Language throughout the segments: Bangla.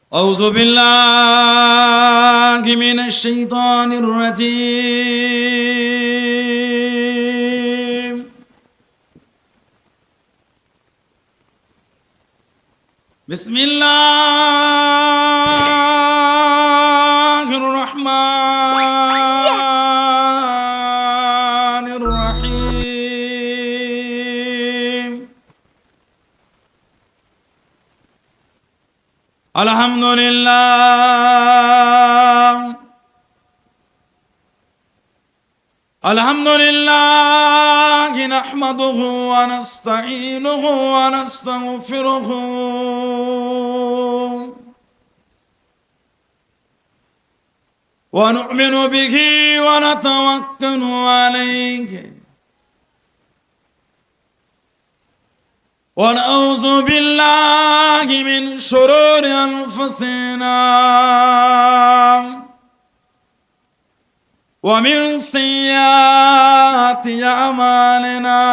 أعوذ بالله من الشيطان الرجيم. بسم الله الرحمن الرحيم. الحمد لله الحمد لله نحمده ونستعينه ونستغفره ونؤمن به ونتوكل عليه ونعوذ بالله من شرور أنفسنا ومن سيئات أعمالنا.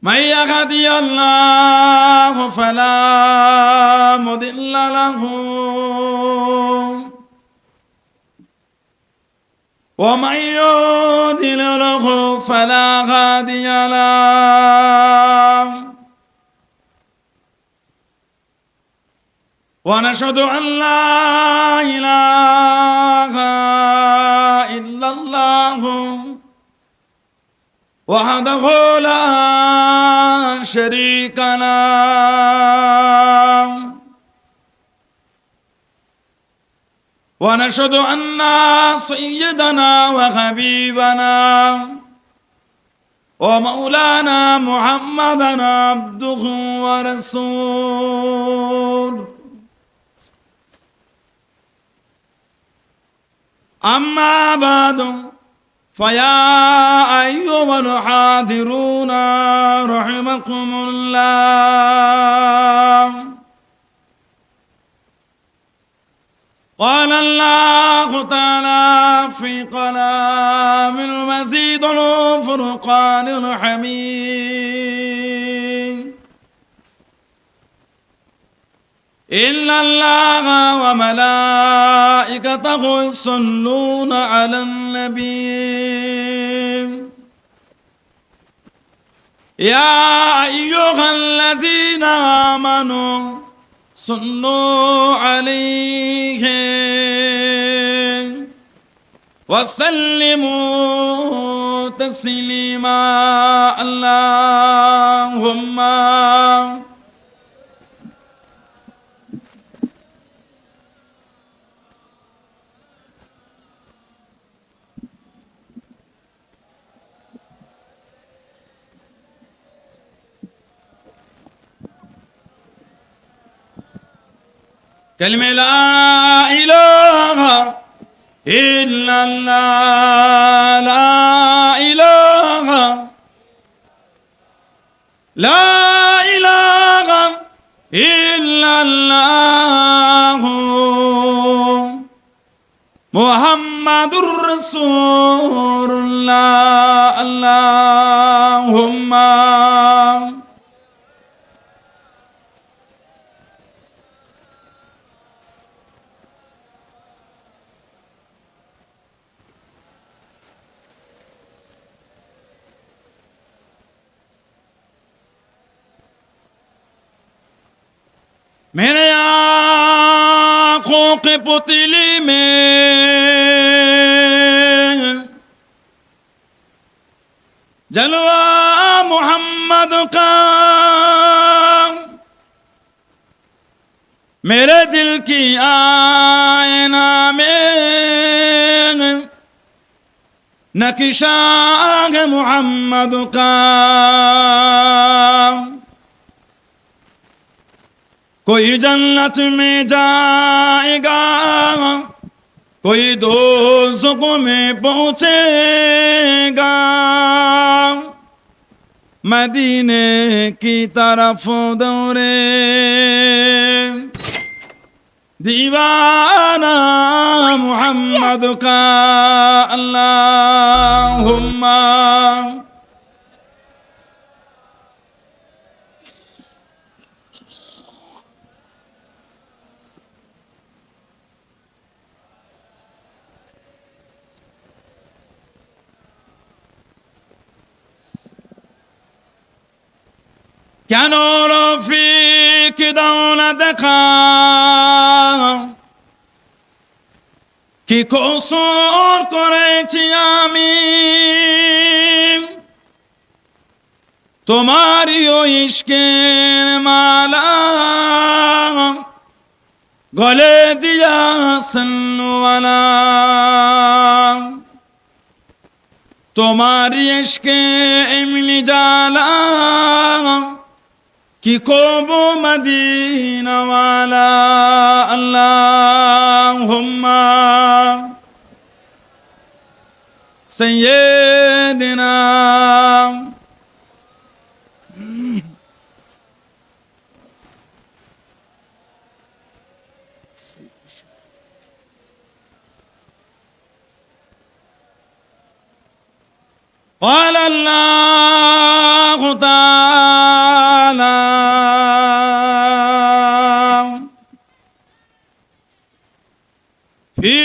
من يهدي الله فلا مضل له ومن يضلل فلا هادي له. ونشهد أن لا إله إلا الله وحده لا شريك له. ونشهد أن سيدنا وحبيبنا ومولانا محمدًا عبده ورسوله. أما بعد فيا أيها الحاضرون رحمكم الله. قال الله تعالى في كلام المزيد الفرقان الحميد: إن الله وملائكته يصلون على النبي يا أيها الذين آمنوا صلوا عليه وسلموا تسليما. اللهم كلمة لا إله إلا الله، لا إله لا إله إلا الله محمد رسول الله. اللهم मेरे आँखों के पुतली में जलवा मोहम्मद का, मेरे दिल की आईना में नक्शा है मोहम्मद का। कोई जन्नत में जाएगा, कोई दोज़ख में पहुंचेगा, मदीने की तरफ दौड़े दीवाना मोहम्मद का। अल्लाहुम्मा কেন রফিক দাও না দেখা, কি কসুর করেছি আমি, তোমারই ইশকের মালা গলে দিয়াছেন ওয়ালা, তোমার ইশকে এমনি জালা কি করব মদিনা ওয়ালা। আল্লাহুম্মা সাইয়্যিদিনা قال الله تعالى في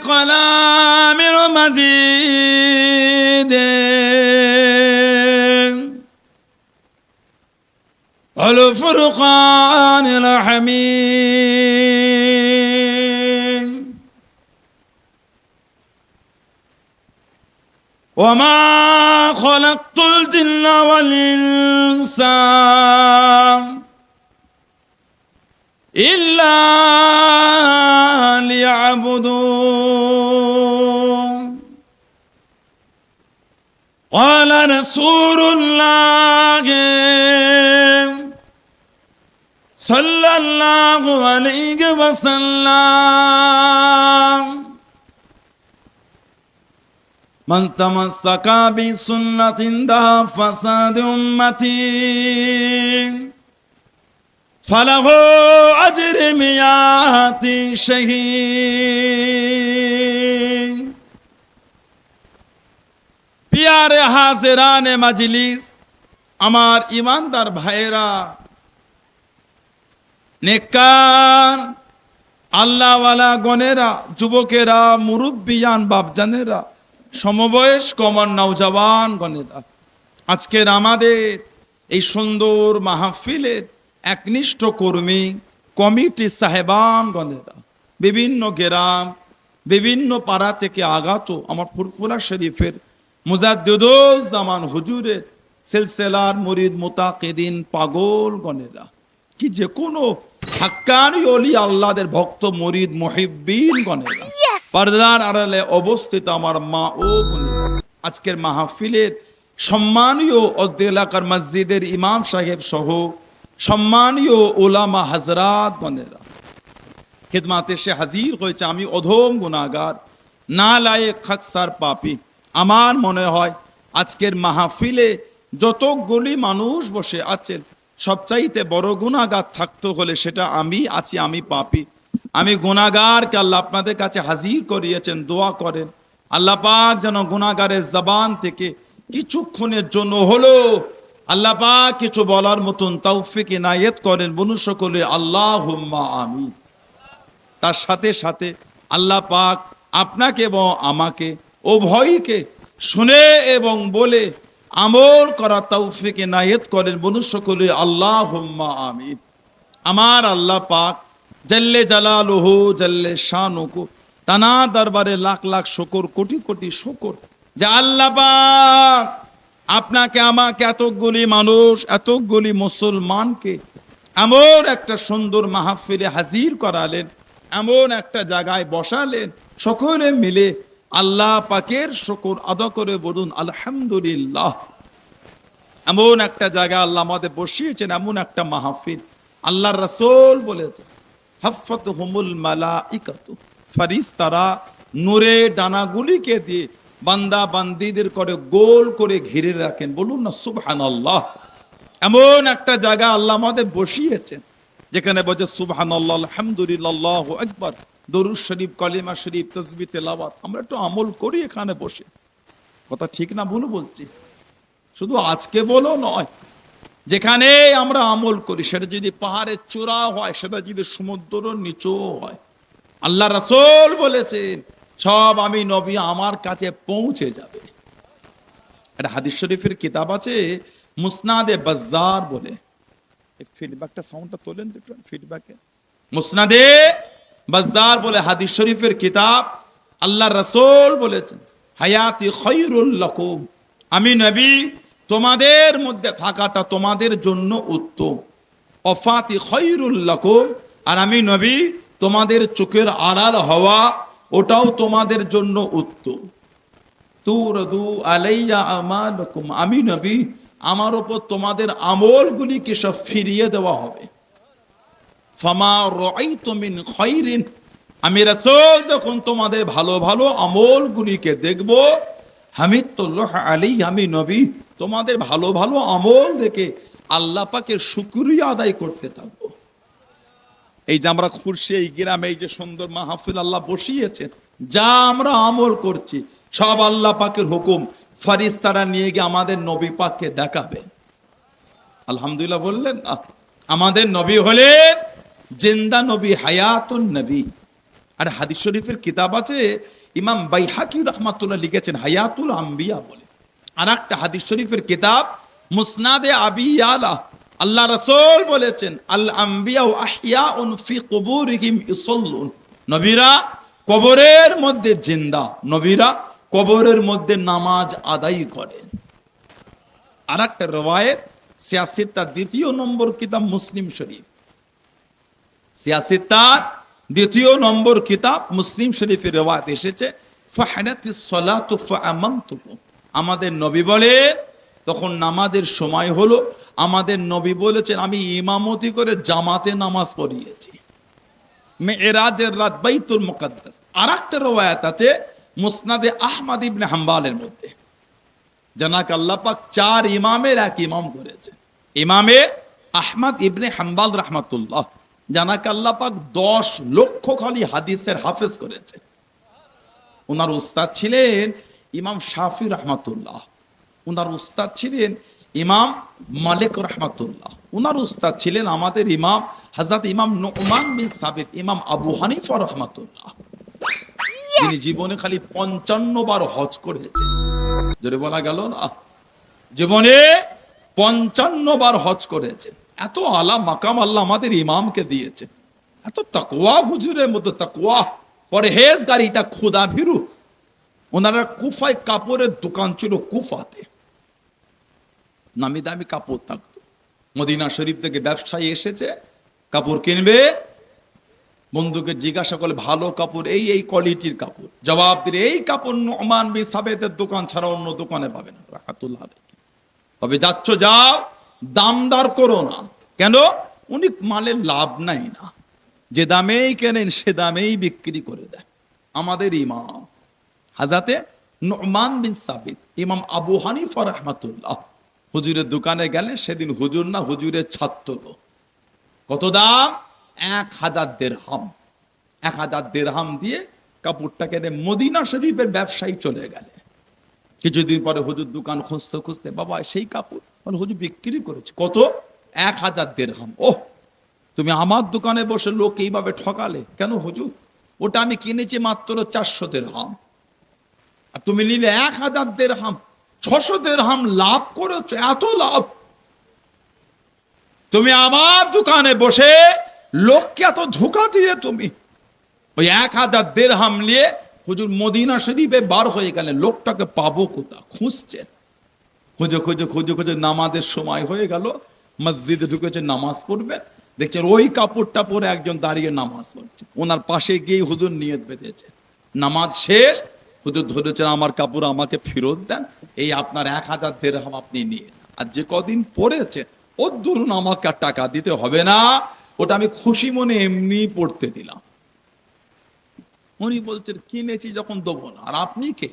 كلام المزيد والفرقان الحميد وما خلقت الجن والإنس إلا ليعبدون. قال رسول الله صلى الله عليه وسلم من تمسك بسنة دها فساد أمتي فله أجر مئات شهيد. প্যারে হাজিরানে মজলিস, আমার ইমানদার ভাইরা, নেককার আল্লাহওয়ালা গণেরা, যুবকেরা, মুরব্বিয়ান বাপজানেরা, সমবয়স্ক আমার নওজওয়ান গণেরা, আজকের আমাদের এই সুন্দর মাহফিলের একনিষ্ঠ কর্মী কমিটি সাহেবান গণেরা, বিভিন্ন গ্রাম বিভিন্ন পাড়া থেকে আগত আমার ফুরফুরা শরীফের মুজাদ্দিদুজ্জামান হুজুরের সিলসিলার মুরিদ মুতাকিদিন পাগল গণেরা, কি যে কোনো হাক্কানি ওলি আল্লাহদের ভক্ত মুরিদ মুহিব্বিন গণেরা, পর্দার আড়ালে অবস্থিত আমার মা ও বোনেরা, আজকের মাহফিলের সম্মানীয় অর্ধ এলাকার মসজিদের ইমাম সাহেব সহ সম্মানীয় ওলামা হযরত গণেরা, খিদমাতে সে হাজির হয়েছে। আমি অধম গুনাহগার, নালায়েক, খাকসার, পাপী। আমার মনে হয় আজকের মাহফিলে যতগুলি মানুষ বসে আছেন সবচাইতে বড় গুনাহগার থাকতে হলে সেটা আমি আছি, আমি পাপী, আমি গুনাহগারকে আল্লাহ আপনাদের কাছে হাজির করিয়েছেন। দোয়া করেন আল্লাহ পাক যেন গুনাহগারের জবান থেকে কিছুক্ষণের জন্য হলো আল্লাহ পাক কিছু বলার মতন তৌফিক ইনায়েত করেন। বনু সকলে আল্লাহুম্মা আমিন। তার সাথে সাথে আল্লাহ পাক আপনাকে এবং আমাকে উভয়কে শুনে এবং বলে আমল করা তৌফিক ইনায়েত করেন। বনু সকলে আল্লাহুম্মা আমিন। আমার আল্লাহ পাক জাল্লে জালালুহু জাল্লে শানুহু, তানা দরবারে লাখ লাখ শুকর, কোটি কোটি শুকর যে আল্লাহ পাক আপনাকে আমাকে এতগুলি মানুষ, এতগুলি মুসলমানকে এমন একটা সুন্দর মাহফিলে হাজির করালেন, এমন একটা জায়গায় বসালেন, সকলে মিলে আল্লাহ পাকের শুকর আদা করে বলুন আলহামদুলিল্লাহ। এমন একটা জায়গা আল্লাহ আমাদের বসিয়েছেন, এমন একটা মাহফিল। আল্লাহর রাসূল বলেছেন হাফাতুহুমুল মালাইকাতু, ফেরেশতারা নূরে ডানাগুলিকে দিয়ে বান্দা বান্দীদের করে গোল করে ঘিরে রাখেন। বলুন না সুবহানাল্লাহ। এমন একটা জায়গা আল্লাহ আমাদের বসিয়েছেন যেখানে বলছে সুবহানাল্লাহ, আলহামদুলিল্লাহ, আল্লাহু আকবার, দরুদ শরীফ, কালিমা শরীফ, তাসবিহ, তেলাওয়াত। আমরা একটু আমল করি এখানে বসে। কথা ঠিক না ভুল বলছি? শুধু আজকে বলো নয়, যেখানে আমরা আমল করি সেটা যদি পাহাড়ের চূড়া হয়, সেটা যদি সমুদ্রের নিচেও হয়, আল্লাহ রাসূল বলেছেন সব আমি নবী আমার কাছে পৌঁছে যাবে। একটা হাদিস শরীফের কিতাব আছে মুসনাদে বাজ্জার বলে, এই ফিডব্যাকটা সাউন্ডটা তোলেন একটু ফিডব্যাকে। মুসনাদে বাজ্জার বলে হাদিস শরীফের কিতাব, আল্লাহ রাসূল বলেছেন হায়াতি খায়রুল লাকুম, আমি নবী তোমাদের মধ্যে থাকাটা তোমাদের জন্য উত্তম। অফাতি খায়রুল লাকুম, আর আমি নবী তোমাদের চোখের আড়াল হওয়া ওটাও তোমাদের জন্য উত্তম। তুরদু আলাইয়া আমালুকুম, আমি নবী আমার উপর তোমাদের আমলগুলিকে সব ফিরিয়ে দেওয়া হবে। ফামা রাআইতু মিন খায়রিন, আমি রাসূল যখন তোমাদের ভালো ভালো আমলগুলিকে দেখব, হামিদুল্লাহ আলাইহি, আমি নবী তোমাদের ভালো ভালো আমল দেখে আল্লাহ পাকের শুকরিয়া আদায় করতে থাকবো। এই যে আমরা খুরশি এই গ্রামে এই যে সুন্দর মাহফিল আল্লাহ বসিয়েছেন, যা আমরা আমল করছি সব আল্লাহ পাকের হুকুম, ফারিস্তারা নিয়ে গিয়ে আমাদের নবী পাককে দেখাবে। আলহামদুলিল্লাহ বললেন না? আমাদের নবী হলেন জিন্দা নবী, হায়াতুন নবী। আর হাদিস শরীফের কিতাব আছে, ইমাম বাইহাকি রাহমাতুল্লাহ লিখেছেন হায়াতুল আম্বিয়া বলে। আর একটা হাদিস শরীফের কিতাব মুসনাদে আবি ইয়ালা, আল্লাহ রাসূল বলেছেন আল আম্বিয়া আহইয়াউন ফি কুবুরিহিম ইউসাল্লুন, নবীরা কবরের মধ্যে জিন্দা, নবীরা কবরের মধ্যে নামাজ আদায় করেন। আর একটা রওয়ায়েত সিয়াসিত্তার দ্বিতীয় নম্বর কিতাব মুসলিম শরীফ, সিয়াসিত্তার দ্বিতীয় নম্বর কিতাব মুসলিম শরীফের রওয়ায়েত এসেছে ফাহানাতিস সালাতু ফাআমামতুকুম, আমাদের নবী বলেন তখন নামাজের সময় হলো, আমাদের নবী বলেছেন আমি ইমামতি করে জামাতে নামাজ পড়িয়েছি। মেরাজের রাত বাইতুল মুকাদ্দাস। আর একটা রওয়ায়াত আছে মুসনাদে আহমদ ইবনে হাম্বালের মধ্যে, জানাক আল্লাহ পাক 4 ইমামের এক ইমাম করেছে। ইমামে আহমদ ইবনে হাম্বাল রাহমাতুল্লাহ, জানাক আল্লাহ পাক 10 লক্ষ খালি হাদিসের হাফেজ করেছে। ওনার উস্তাদ ছিলেন ইমাম শাফি রাহমাতুল্লাহ, ওনার উস্তাদ ছিলেন ইমাম মালিক রাহমাতুল্লাহ, ওনার উস্তাদ ছিলেন আমাদের ইমাম হযরত ইমাম নুমান বিন সাবিত, ইমাম আবু হানিফা রাহমাতুল্লাহ, যিনি জীবনে খালি 55 বার হজ করেছেন। জোরে বলা গেল না? জীবনে 55 বার হজ করেছেন। এত আলা মাকাম আল্লাহ আমাদের ইমামকে দিয়েছে, এত তাকওয়া, হুজুরের মধ্যে তাকওয়া, পরহেজগারিতা, খুদা ভীরু। ওনারা কুফায় কাপড়ের দোকান ছিল, কুফাতে নামি দামি কাপড় থাকতো। মদিনা শরীফ থেকে ব্যবসায়ী এসেছে, কাপড় কিনবে, বন্ধুকে জিজ্ঞাসা করলে ভালো কাপড় এই এই কোয়ালিটির কাপড়, জবাব দিলে এই কাপড় নুমান বিন সাবেতের দোকান ছাড়া অন্য দোকানে পাবে না রাহমাতুল্লাহ আলাইহি। তবে যাচ্ছ যাও, দামদার করো না। কেন? উনি মালের লাভ নাই না, যে দামেই কেনেন সে দামেই বিক্রি করে দেয়। আমাদের ইমাম হযরতে নুমান বিন সাবিত, ইমাম আবু হানিফা রাহমাতুল্লাহ, হুজুরের দোকানে গেলেন, সেদিন হুজুর না হুজুরের ছাত্র। কত দাম? 1000 দিরহাম। 1000 দিরহাম দিয়ে কাপড়টা কেনে মদিনা শরীফের ব্যবসায়ী চলে গেলে। কিছুদিন পরে হুজুর দোকান খুঁজতে খুঁজতে, বাবা সেই কাপড় মানে হুজুর বিক্রি করেছে। কত? 1000 দিরহাম। ওহ, তুমি আমার দোকানে বসে লোক এইভাবে ঠকালে কেন হুজুর? ওটা আমি কিনেছি মাত্র 400 দিরহাম, আর তুমি নিলে 1000 দিরহাম, 600 দিরহাম লাভ করেছো। এত লাভ! তুমি আমার দোকানে বসে লোককে এত ধোঁকা দিয়ে তুমি ওই 1000 দিরহাম নিয়ে হুজুর মদিনা শরীফে বার হয়ে গেলেন। লোকটাকে পাবো কোথা? খুঁজছেন, খুঁজে খুঁজে খুঁজে খুঁজে নামাজের সময় হয়ে গেল, মসজিদে ঢুকেছে নামাজ পড়বেন, দেখছেন ওই কাপড়টা পরে একজন দাঁড়িয়ে নামাজ পড়ছে। ওনার পাশে গিয়ে হুজুর নিয়ত বেঁধেছে, নামাজ শেষ, হুজুর ধরেছেন আমার কাপড় আমাকে ফেরত দেন, এই আপনার 1000 দিরহাম আপনি নিয়ে, আর যে কদিন পড়েছে ওর ধরুন আমাকে আর টাকা দিতে হবে না, ওটা আমি খুশি মনে এমনি পড়তে দিলাম। উনি বলছেন কিনেছি যখন দেবো না। আর আপনি কে?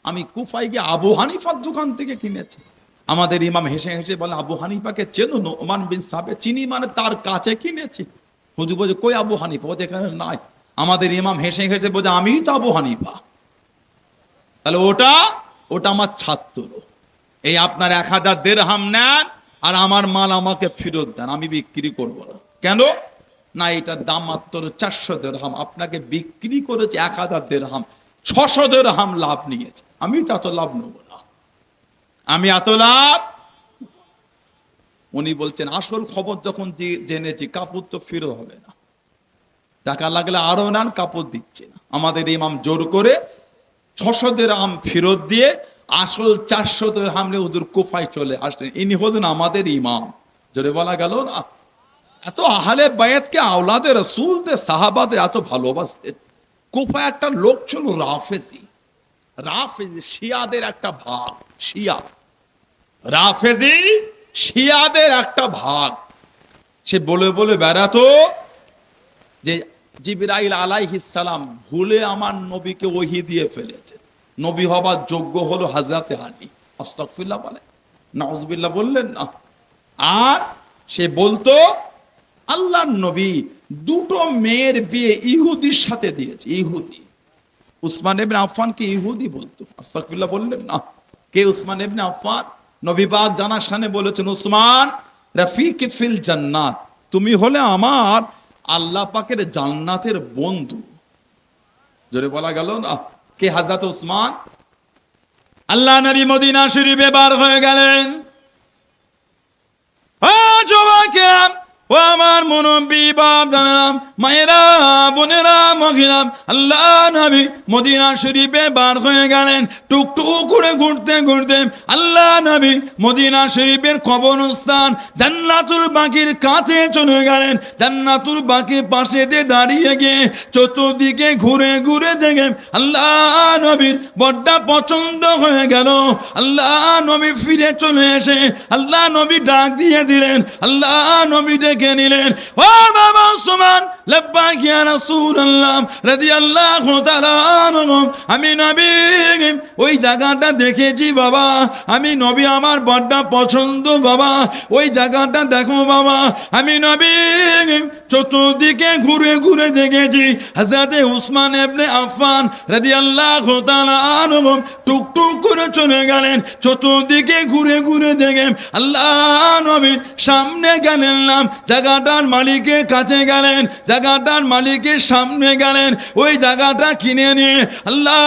আমি কুফায় গিয়ে আবু হানিফার দোকান থেকে কিনেছি। আমাদের ইমাম হেসে হেসে বলে আবু হানিফাকে চেনো? নুমান বিন সাবিত চিনি, মানে তার কাছে কিনেছি। হুজুর বলছে কই আবু হানিফা? ও এখানে নাই। আমাদের ইমাম হেসে হেসে বলছে আমিই তো আবু হানিফা। তাহলে ওটা আমার ছাত্র। এই আপনার 1000 দিরহাম নেন আর আমার মাল আমাকে ফেরত দেন, আমি বিক্রি করব না। কেন? না, এটার দাম মাত্র 400 দিরহাম, আপনাকে বিক্রি করেছে 1000 দিরহাম, 600 দিরহাম লাভ নিয়েছে। আমি তো এত লাভ নেব না, আমি এত লাভ। উনি বলছেন আসল খবর যখন জেনেছি কাপড় তো ফেরত হবে না, টাকা লাগলে আরো নেন, কাপড় দিচ্ছে না। আমাদের ইমাম জোর করে 600 দিরহাম ফেরত দিয়ে আসল 400 দিরহাম নিয়ে হুজুর কুফায় চলে আসলেন। ইনি হলেন আমাদের ইমাম। জোরে বলা গেল না? এত আহলে বায়াতকে আওলাদে রাসূলদের সাহাবাদের এত ভালোবাসতেন। কুফায় একটা লোক ছিল রাফেজি। রাফেজি শিয়াদের একটা ভাগ, শিয়া রাফেজি শিয়াদের একটা ভাগ। সে বলে বলে বেড়াতো যে জিবরাইল আলাইহিস সালাম ভুলে আমার নবীকে ওহী দিয়ে ফেলেছে, নবী হবার যোগ্য হলো হযরতে আলী। আস্তাগফিরুল্লাহ বলেন, নাউজুবিল্লাহ বললেন না। আর সে বলতো আল্লাহর নবী দুটো মেয়ের বিয়ে ইহুদির সাথে দিয়েছে। ইহুদি, উসমান ইবনে আফফানকে ইহুদি বলতো। আস্তাগফিরুল্লাহ বললেন না। কে উসমান ইবনে আফফান? নবী পাক জানার শানে বলেছেন, উসমান রাফিক ফিল জান্নাত, তুমি হলে আমার আল্লাহ পাকের জান্নাতের বন্ধু। জোরে বলা গেল না? কে হযরত উসমান? আল্লাহ নবী মদিনা শরীফে বার হয়ে গেলেন। ও আমার মুরব্বি বাপ জানালাম, মায়েরা বোনেরা মহিলাম, আল্লাহ নবী মদিনা শরীফে বার হয়ে গেলেন। টুকটুক করে ঘুরতে ঘুরতে আল্লাহ নবী মদিনা শরীফের কবরস্থান জান্নাতুল বাকির কাছে চলে গেলেন। জান্নাতুল বাকির পাশে দিয়ে দাঁড়িয়ে গিয়ে চতুর্দিকে ঘুরে ঘুরে দেখেন আল্লাহ নবীর বড্ডা পছন্দ হয়ে গেল। আল্লাহ নবী ফিরে চলে এসে আল্লাহ নবী ডাক দিয়ে দিলেন, আল্লাহ নবী ডেকে নিলেন, ও বাবা উসমান, লাব্বাইক ইয়া রাসূলুল্লাহ রাদিয়াল্লাহু তাআলা আনহু, আমি নবী ওই জায়গাটা দেখেছি বাবা, আমি নবী আমার বড্ডা পছন্দ বাবা, ওই জায়গাটা দেখো বাবা। আমি নবী চতুর্দিকে ঘুরে ঘুরে দেখেছি হযরতে উসমান ইবনে আফফান রাদিয়াল্লাহু তাআলা আনহু টুকটুক করে চলে গেলেন। চতুর্দিকে ঘুরে ঘুরে দেখেন আল্লাহ নবী সামনে গেলেন না, জায়গাটার মালিকের কাছে গেলেন, জায়গাটার মালিকের সামনে গেলেন, ওই জায়গাটা কিনে নিয়ে আল্লাহ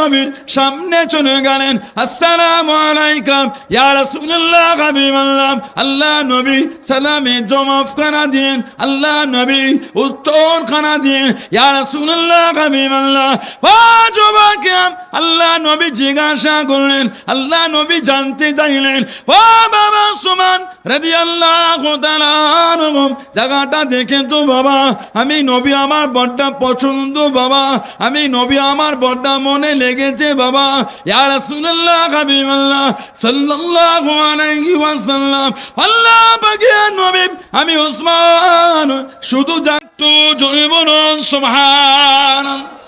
নবীর সামনে চলে গেলেন। আসসালামু আলাইকুম ইয়া রাসূলুল্লাহ হাবিবাল্লাহ, আল্লাহ নবী সালামে জবাব খানা দিন, আল্লাহ নবী উত্তর খানা দিন, ইয়া রাসূলুল্লাহ হাবিবাল্লাহ। ও যুবকেরা, আল্লাহ নবী জিজ্ঞাসা করলেন, আল্লাহ নবী জানতে চাইলেন, ও বাবা উসমান রাদিয়াল্লাহু তাআলা আনহু, জায়গাটা দেখে তো বাবা আমি নবী আমার বড্ডা পছন্দ বাবা, আমি নবী আমার বড্ডা মনে লেগেছে বাবা। ইয়া রাসূলুল্লাহ হাবিবাল্লাহ সাল্লাল্লাহু আলাইহি ওয়াসাল্লাম, আল্লাহ পাকের নবী আমি উসমান শুধু একটু জোরে বলুন সুবহানাল্লাহ।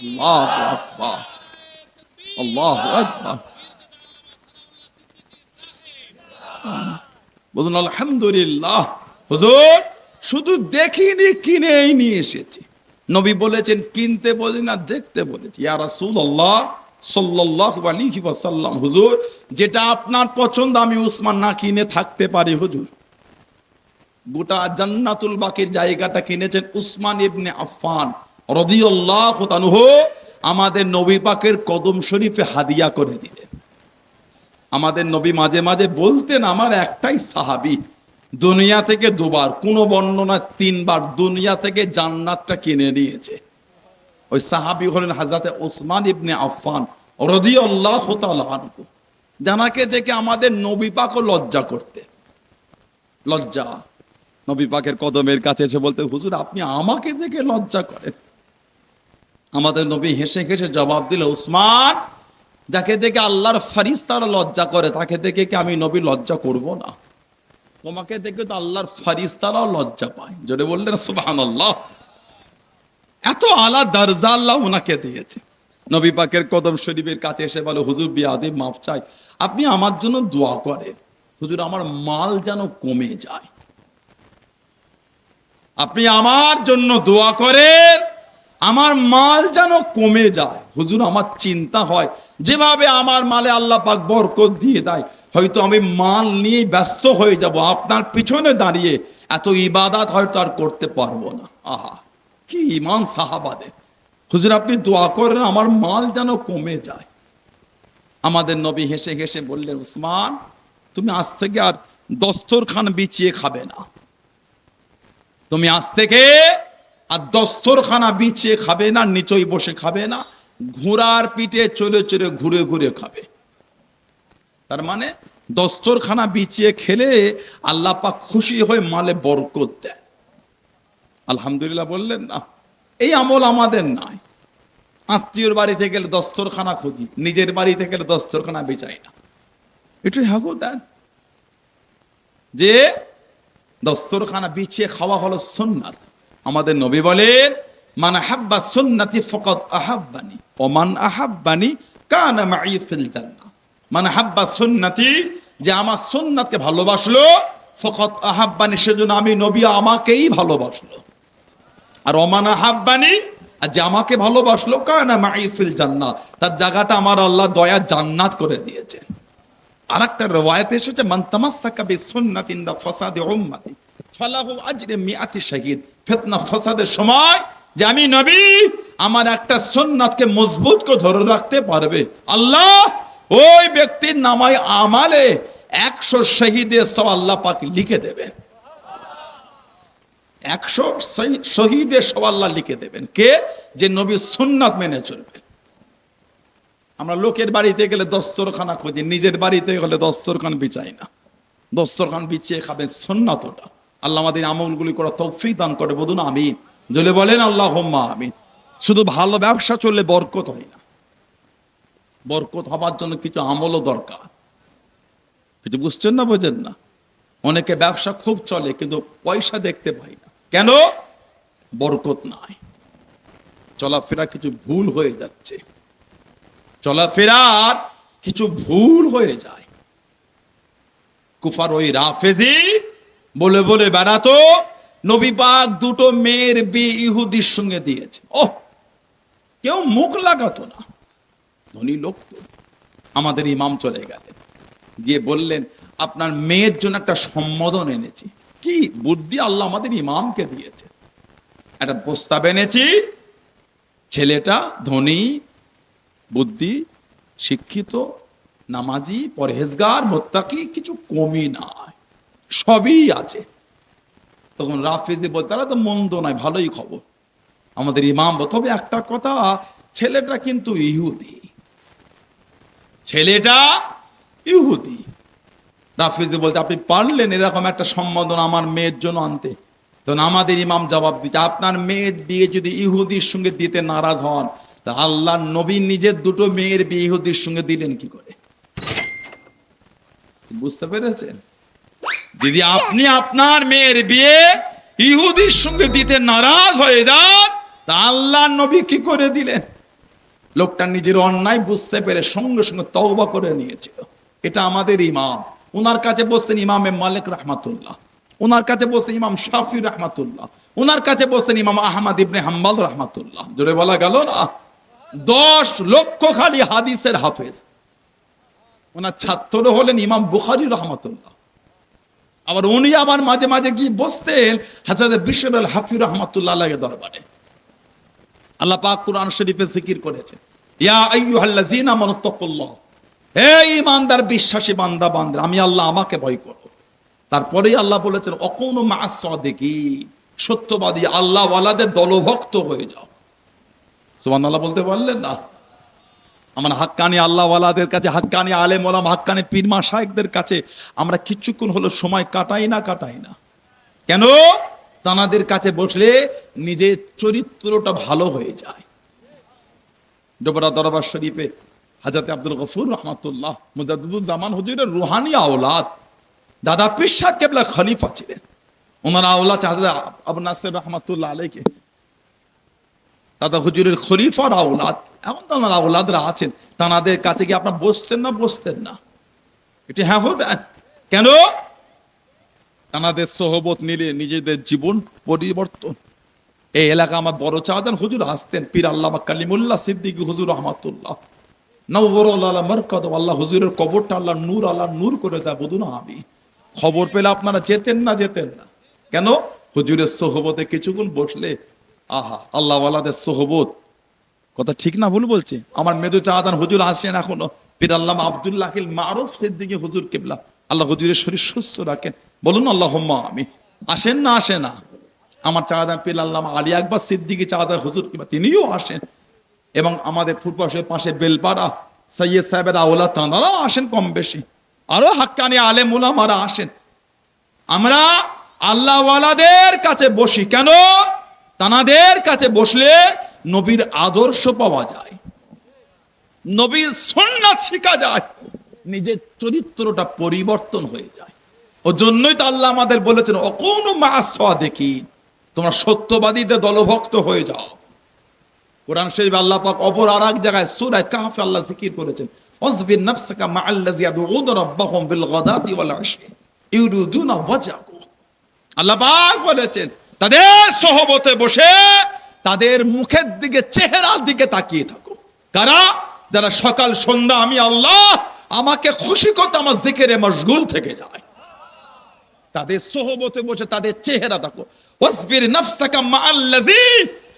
আল্লাহু আকবার, আল্লাহু আকবার, বলুন আলহামদুলিল্লাহ। হুজুর শুধু দেখিনি, কিনেই নিয়ে এসেছি। নবী বলেছেন কিনতে বলি না, দেখতে বলেছি। ইয়া রাসূলুল্লাহ সাল্লাল্লাহু আলাইহি ওয়াসাল্লাম, হুজুর যেটা আপনার পছন্দ আমি উসমান না কিনে থাকতে পারি হুজুর। গোটা জান্নাতুল বাকির জায়গাটা কিনেছেন উসমান ইবনে আফফান রাদিয়াল্লাহু তাআলা, আমাদের নবী পাকের কদম শরীফে হাদিয়া করে দিলেন। আমাদের নবী মাঝে মাঝে বলতেন, আমার একটাই সাহাবী দুনিয়া থেকে দুবার, কোন বর্ণনা 3 বার দুনিয়া থেকে জান্নাতটা কিনে নিয়েছে। ওই সাহাবী হলেন হযরত উসমান ইবনে আফফান রাদিয়াল্লাহু তাআলা আনহু। জানাকে দেখে আমাদের নবী পাকও লজ্জা করতেন, লজ্জা। নবী পাকের কদমের কাছে এসে বলতে, হুজুর আপনি আমাকে দেখে লজ্জা করেন। আমাদের নবী হেসে হেসে জবাব দিল, উসমান যাকে দেখে আল্লাহর ফেরেশতারা লজ্জা করে তাকে দেখে কি আমি নবী লজ্জা করব না? তোমাকে দেখে তো আল্লাহর ফেরেশতারাও লজ্জা পায়। জোরে বললেন সুবহানাল্লাহ। এত আলা দরজা আল্লাহ ওনাকে দিয়েছে। নবী পাকের কদম শরীফের কাছে এসে বলে, হুজুর বিয়াদবি মাফ চাই, আপনি আমার জন্য দোয়া করেন, হুজুর আমার মাল যেন কমে যায়। আপনি আমার জন্য দোয়া করেন, আমার মাল যেন কমে যায়। হুজুর আমার চিন্তা হয়, যেভাবে আমার মালে আল্লাহ পাক বরকত দিয়ে দেয়, হয়তো আমি মাল নিয়ে ব্যস্ত হয়ে যাব, আপনার পিছনে দাঁড়িয়ে এত ইবাদত হয়তো আর করতে পারবো না। আহা কি ঈমান সাহাবাদের। হুজুর আপনি দোয়া করেন আমার মাল যেন কমে যায়। আমাদের নবী হেসে হেসে বললেন, উসমান তুমি আজ থেকে আর দস্তরখান বিছিয়ে খাবে না, তুমি আজ থেকে আর দস্তরখানা বিছিয়ে খাবে না, নিচই বসে খাবে না, ঘোড়ার পিঠে চলে চলে ঘুরে ঘুরে খাবে। তার মানে দস্তরখানা বিছিয়ে খেলে আল্লাহ পাক খুশি হয়ে মালে বরকত দেয়। আলহামদুলিল্লাহ বললেন না? এই আমল আমাদের নাই। আত্মীয়র বাড়িতে গেলে দস্তরখানা খুঁজি, নিজের বাড়িতে গেলে দস্তরখানা বিছাই না। এটাই হাগো দেন যে দস্তরখানা বিছিয়ে খাওয়া হলো সুন্নাত। আমাদের নবী বলেন, মান হাব্বা সুন্নতি ফাকাদ আহাব্বানি ওয়া মান আহাব্বানি কানা মাই ফিল জান্নাহ। মান হাব্বা সুন্নতি, যে আমার সুন্নাতকে ভালোবাসলো, ফাকাদ আহাব্বানি, সেজন্য আমি নবী আমাকেই ভালোবাসলো। আর ওয়া মান আহাব্বানি, আর যে আমাকে ভালোবাসলো, কানা মাই ফিল জান্নাহ, তার জায়গাটা আমার আল্লাহ দয়া জান্নাত করে দিয়েছেন। আরেকটা রওয়ায়াতে এসেছে, মান তামাসসাকা বিসুন্নাতিন দা ফাসাদি উম্মতি ফালাহু আজরু মিআতি শাহীদ। ফিতনা ফাসাদের সময় যে আমি নবী আমার একটা সুন্নাতকে মজবুত করে ধরে রাখতে পারবে, আল্লাহ ওই ব্যক্তির নামায় আমালে 100 শহীদের সওয়াব আল্লাহ পাক লিখে দেবেন। 100 শহীদের সওয়াব আল্লাহ লিখে দেবেন। কে? যে নবীর সুন্নাত মেনে চলবে। আমরা লোকের বাড়িতে গেলে দস্তরখানা খুঁজি, নিজের বাড়িতে গেলে দস্তরখান বিছাই না। দস্তরখান বিছিয়ে খাবেন সুন্নাত ওটা। আল্লাহ আমাদের আমলগুলি করা তৌফিক দান করে, বলুন আমিন। যদি বলেন আল্লাহুম্মা আমিন। শুধু ভালো ব্যবসা চললে বরকত হয় না, বরকত হবার জন্য কিছু আমলও দরকার। কিছু বুঝছেন না, বোঝেন না? অনেকে ব্যবসা খুব চলে কিন্তু পয়সা দেখতে পাই না, কেন? বরকত নাই, চলাফেরা কিছু ভুল হয়ে যাচ্ছে, চলাফেরার কিছু ভুল হয়ে যায়। কুফার ওই রাফেজি বলে বলে বেড়াতো নবী পাক দুটো মেয়ের বিয়ে ইহুদির সঙ্গে দিয়েছে। ও, কেউ মুখ লাগাতো না, ধনী লোক তো। আমাদের ইমাম চলে গেলেন, গিয়ে বললেন, আপনার মেয়ের জন্য একটা সম্বোধন এনেছি। কি বুদ্ধি আল্লাহ আমাদের ইমামকে দিয়েছে, একটা প্রস্তাব এনেছি। ছেলেটা ধনী, বুদ্ধি, শিক্ষিত, নামাজি, পরহেজগার, মুত্তাকি, কিছু কমই নাই, সবই আছে। তখন রাফেজি বলতে, তারা তো মন্দ নয়, ভালোই খবর। আমাদের ইমাম, তবে একটা কথা, ছেলেটা কিন্তু ইহুদি, ছেলেটা ইহুদি। রাফেজি বলতে, আপনি পারলেন এরকম একটা সম্বোধন আমার মেয়ের জন্য আনতে? তখন আমাদের ইমাম জবাব দিচ্ছে, আপনার মেয়ের বিয়ে যদি ইহুদির সঙ্গে দিতে নারাজ হন, তা আল্লাহ নবী নিজের দুটো মেয়ের বিয়ে ইহুদির সঙ্গে দিলেন কি করে? বুঝতে পেরেছেন? যদি আপনি আপনার মেয়ের বিয়ে ইহুদির সঙ্গে দিতে নারাজ হয়ে যান, তা আল্লাহ নবী কি করে দিলেন? লোকটা নিজের অন্যায় বুঝতে পেরে সঙ্গে সঙ্গে তওবা করে নিয়েছিল। এটা আমাদের ইমাম। ওনার কাছে বসছেন ইমামে মালিক রাহমাতুল্লাহ, ওনার কাছে বসছেন ইমাম শাফি রাহমাতুল্লাহ, ওনার কাছে বসছেন ইমাম আহমদ ইবনে হাম্বল রাহমাতুল্লাহ। জোরে বলা গেল না? 10 লক্ষ খালি হাদিসের হাফেজ। ওনার ছাত্র হলেন ইমাম বুখারী রাহমাতুল্লাহ। আবার উনি আবার মাঝে মাঝে গিয়ে বসতেন হযরত বিশর আল হাফি রাহমাতুল্লাহ আলাইহির দরবারে। আল্লাহ পাক কুরআন শরীফে জিকির করেছে, ইয়া আইয়ুহাল্লাযীনা আমানুত্তাকুল্লাহ, হে ঈমানদার বিশ্বাসী বান্দা বান্দা, আমি আল্লাহ, আমাকে ভয় করো। তারপরেই আল্লাহ বলেছেন, অকুনু মা'আস সাদিকিন, সত্যবাদী আল্লাহ ওয়ালাদের দলভুক্ত হয়ে যাও। সুবহানাল্লাহ বলতে পারলেন না? আমরা হাক্কানি আল্লাহ ওয়ালাদের কাছে, হাক্কানি আলেম ওলামা, হাক্কানি পীর মাশায়েখদের কাছে আমরা কিছুক্ষণ হলো সময় কাটাই না। কেন? তানাদের কাছে বসলে নিজের চরিত্রটা ভালো হয়ে যায়। ডোবরা দরবার শরীফে হযরত আব্দুল গফুর রাহমাতুল্লাহ মুজাদ্দিদুল জামান হুজুরের রুহানি আওলাদ, দাদা পীর সাহেব কেবলা খলিফা ছিলেন। ওনার আওলাদ হযরত আবু নাসির রাহমাতুল্লাহ আলাইহি, দাদা হুজুরের খলিফার আওলাদ, এখন তো ওনার আওলাদরা আছেন। তানাদের কাছে গিয়ে আপনার বসতেন না? এটা হ্যাঁ দেন। কেন? তানাদের সোহবত নিলে নিজেদের জীবন পরিবর্তন। এই এলাকা আমার বড় চাঁদান হুজুর আসতেন, পীর আল্লামা কালিমুল্লাহ সিদ্দিকী হুজুর রাহমাতুল্লাহ নওবরুল আলা মারকাদ, আল্লাহ হুজুরের কবরটা আল্লাহ নূর করে দেয়। বলুন আমি খবর পেলে আপনারা যেতেন না? কেন? হুজুরের সোহবতে কিছুক্ষণ বসলে, আহা, আল্লাহ ওয়ালাদের সোহবত। কথা ঠিক না ভুল বলছে? আমার মেদু চাঁদান হুজুর আসেন এখনো, পীর আল্লামা আব্দুল্লাহ মারুফ সিদ্দিকী হুজুর কিবলা আল্লাহ হুজুরের শরীর সুস্থ রাখেন, বলুন আল্লাহুম্মা আমিন। আসেন না আসে না? আমার চাঁদা পেল আল্লামা আলী আকবর সিদ্দিকী চাঁদা হুজুর কিংবা তিনিও আসেন, এবং আমাদের ফুটপাশের পাশে বেলপাড়া সৈয়দ সাহেবের আওলাদ তাঁরাও আসেন কম বেশি, আরো হাক্কানি আলেম উলামারা আসেন। আমরা আল্লাহওয়ালাদের কাছে বসি কেন? তানাদের কাছে বসলে নবীর আদর্শ পাওয়া যায়, নবীর সুন্নাত শেখা যায়, নিজের চরিত্রটা পরিবর্তন হয়ে যায়। ও জন্যই তো আল্লাহ আমাদের বলেছেন অকুনু মা'আস সাদিকিন, তোমরা সত্যবাদীদের দলভুক্ত হয়ে যাও। কোরআন শরীফে আল্লাহ পাক অপর আর এক জায়গায় সূরা কাহফে আল্লাহ জিকির করেছেন ওয়াসবির নাফসাকা মা'আল্লাযী ইয়াদউনা রাব্বাহুম বিল গাদাতি ওয়াল আশি ইউরিদুনা ওয়াজহাহু। আল্লাহ পাক বলেছেন তাদের সহবতে বসে তাদের মুখের দিকে, চেহারার দিকে তাকিয়ে থাকো। কারা? যারা সকাল সন্ধ্যা আমি আল্লাহ আমাকে খুশি করতে আমার জিকিরে মশগুল থেকে যায়, তাদের সহবতে বসে তাদের চেহারা দেখো। ওয়াসবির নাফসাকা মা'আল্লাযী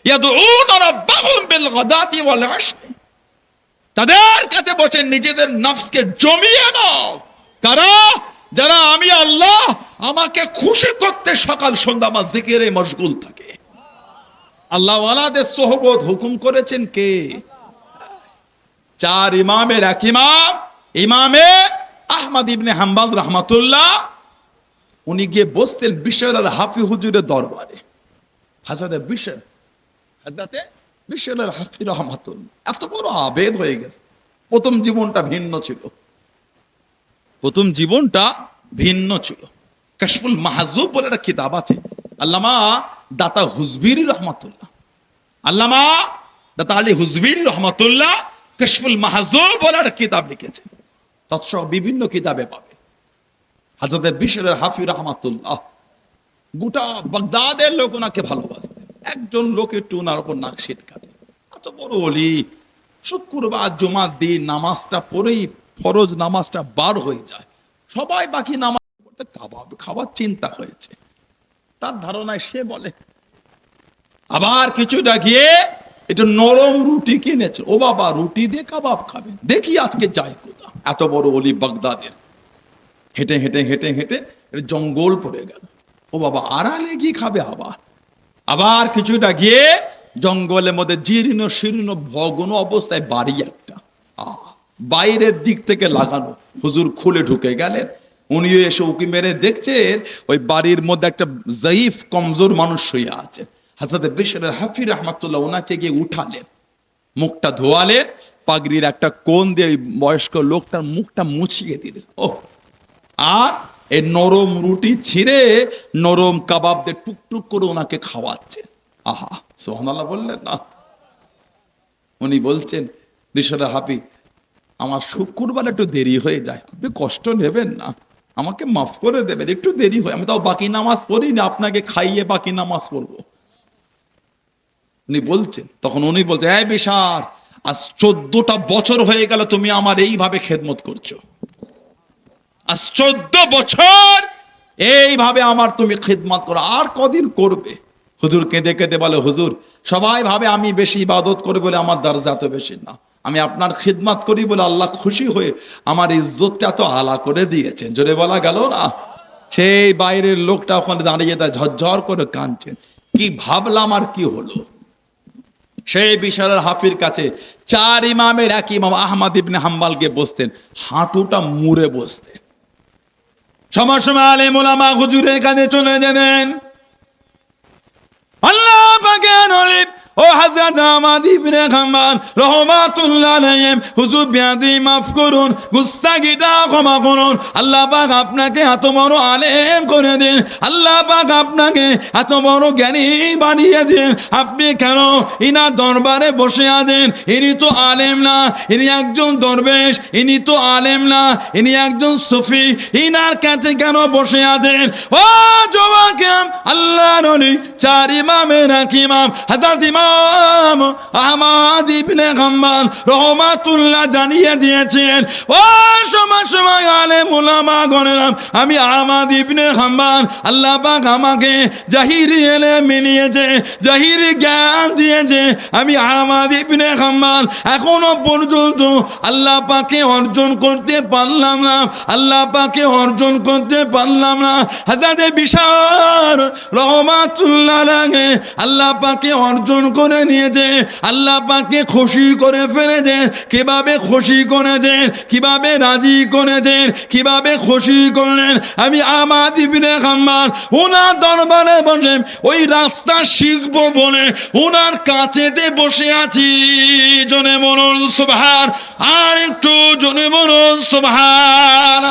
ইয়াদউনা রাব্বাহুম বিল গাদাতি ওয়াল আশি, তাদের কাছে বসে নিজেদের নফসকে জমিয়ে নাও। কারা? যারা আমি আল্লাহ আমাকে খুশি করতে সকাল সন্ধ্যা আমার জিকিরে মশগুল থাকে। আল্লাহ ওয়ালাদের সোহবত হুকুম করেছেন কে? চার ইমামের এক ইমাম ইমামে আহমদ ইবনে হাম্বল রাহমাতুল্লাহ, উনি গিয়ে বসতেন বিশ্বনাথ হাফি হুজুরের দরবারে। হাজরতে বিশ্বনাথ হাফি রহমাতুল্লাহ এত বড় আবেদ হয়ে গেছে। প্রথম জীবনটা ভিন্ন ছিল, প্রথম জীবনটা ভিন্ন ছিল। কাশফুল মাহজুব বলে একটা কিতাব আছে, আল্লামা দাতা হুজবিরি রহমাতুল্লাহ, আল্লামা দাতা আলী হুজবিরি রহমাতুল্লাহ কাশফুল মাহজুব বলে একটা কিতাব লিখেছেন। তৎসহ বিভিন্ন কিতাবে পাবে। হাজরতে বিশ্বনাথ হাফি রহমাতুল্লাহ গোটা বাগদাদের লোক ওনাকে ভালোবাসতেন। একজন লোক একটু ওনার উপর নাক সিটকাতে, এত বড় ওলি, শুক্রবার জুমার দিন নামাজটা পড়েই ফরজ নামাজটা বার হয়ে যায়, সবাই বাকি নামাজ পড়তে কাবাব খাবার চিন্তা হয়েছে। তার ধারণায় সে বলে আবার কিছুটা গিয়ে একটু নরম রুটি কিনেছে, ও বাবা রুটি দিয়ে কাবাব খাবে, দেখি আজকে যাই কোথা। এত বড় ওলি বাগদাদের, হেঁটে হেঁটে হেঁটে হেঁটে জঙ্গল পড়ে গেল, ও বাবা আড়ালে গিয়ে খাবে। আবার কিছুটা গিয়ে জঙ্গলের মধ্যে জীর্ণ শীর্ণ ভগ্ন অবস্থায় বাড়ি একটা, বাইরের দিক থেকে লাগানো। হুজুর খুলে ঢুকে গেলেন, উনিও এসে উকি মেরে দেখছেন ওই বাড়ির মধ্যে একটা জয়ীফ কমজোর মানুষ শুয়ে আছে। হাজরতে বিশ্বনাথ হাফি রহমাতুল্লাহ ওনাকে গিয়ে উঠালেন, মুখটা ধোয়ালেন, পাগড়ির একটা কোণ দিয়ে ওই বয়স্ক লোকটার মুখটা মুছিয়ে দিলেন। ও আর এই নরম রুটি ছিঁড়ে নরম কাবাব দিয়ে টুকটুক করে ওনাকে খাওয়াচ্ছেন। আহা সুবহানাল্লাহ বললেন না? উনি বলছেন বিশ্বনাথ হাফি আমার শুক্রবার একটু দেরি হয়ে যায়, আপনি কষ্ট নেবেন না, আমাকে মাফ করে দেবেন, একটু দেরি হয়, আমি তাও বাকি নামাজ পড়ি না, আপনাকে খাইয়ে বাকি নামাজ পড়বো। উনি বলছেন, তখন উনি বলছেন এই বিশার, আজ 14টা বছর হয়ে গেল তুমি আমার এইভাবে খেদমত করছো, আজ 14 বছর এইভাবে আমার তুমি খিদমত করো, আর কদিন করবে? হুজুর কেঁদে কেঁদে বলে হুজুর সবাই ভাবে আমি বেশি ইবাদত করি বলে আমার দরজা তো বেশি না, আমি আপনার খিদমত করি বলে আল্লাহ খুশি হয়ে আমার ইজ্জতটা তো আলা করে দিয়েছেন। জোরে বলা গেল না? সেই বাইরের লোকটা ওখানে দাঁড়িয়ে তা ঝরঝর করে কাঁদছেন, কি ভাবলাম আর কি হলো। সেই বিশাল হাফির কাছে চার ইমামের এক ইমাম আহমদ ইবনে হাম্বলকে বসতেন, হাঁটুটা মুড়ে বসতেন। সময় সময় আলেম ওলামা হুজুরের কাছে চলে যেতেন। আল্লাহ পাকের ওলি ও হযরত আহমদ ইবনে হাম্বল রাহমাতুল্লাহ আলাইহি, হুজুর বিয়াদি মাফ করুন, গুস্তাখিটা ক্ষমা করুন, আল্লাহ পাক আপনাকে এত বড় আলেম করে দেন, আল্লাহ পাক আপনাকে এত বড় জ্ঞানী বানিয়ে দেন, আপনি কেন ইনার দরবারে বসে আছেন? ইনি তো আলেম না, ইনি একজন দরবেশ, ইনি তো আলেম না, ইনি একজন সুফি, ইনার কাছে কেন বসে আছেন? ও যুবক, আল্লাহর ওলি চার ইমামের এক ইমাম হযরত ইমাম ইমাম আহমদ ইবনে হাম্বল রাহমাতুল্লাহ জানিয়ে দিয়েছেন, ও সময় আলেম উলামা গণেরা, আমি আহমদ ইবনে হাম্বল, আল্লাহ পাক আমাকে জাহিরি ইলম নিয়েছে, জাহিরি জ্ঞান দিয়েছে। আমি আহমদ ইবনে হাম্বল এখনো পর্যন্ত আল্লাহ পাকে অর্জন করতে পারলাম না, আল্লাহ পাকে অর্জন করতে পারলাম না। হযরত বিশার রাহমাতুল্লাহ আলাইহি আল্লাহ পাকে অর্জন করে নিয়েছে, আল্লাহ পাকে খুশি করে ফেলেছে। কিভাবে খুশি করেছে, কিভাবে রাজি করেছে, কিভাবে খুশি করলেন। আমি আহমদ ইবনে হাম্বল ওনার দরবারে বসে ওই রাস্তা শিখবো বলে ওনার কাছেতে বসে আছি। জনে বলুন সুবহান, আর একটু জনে বলুন সুবহান।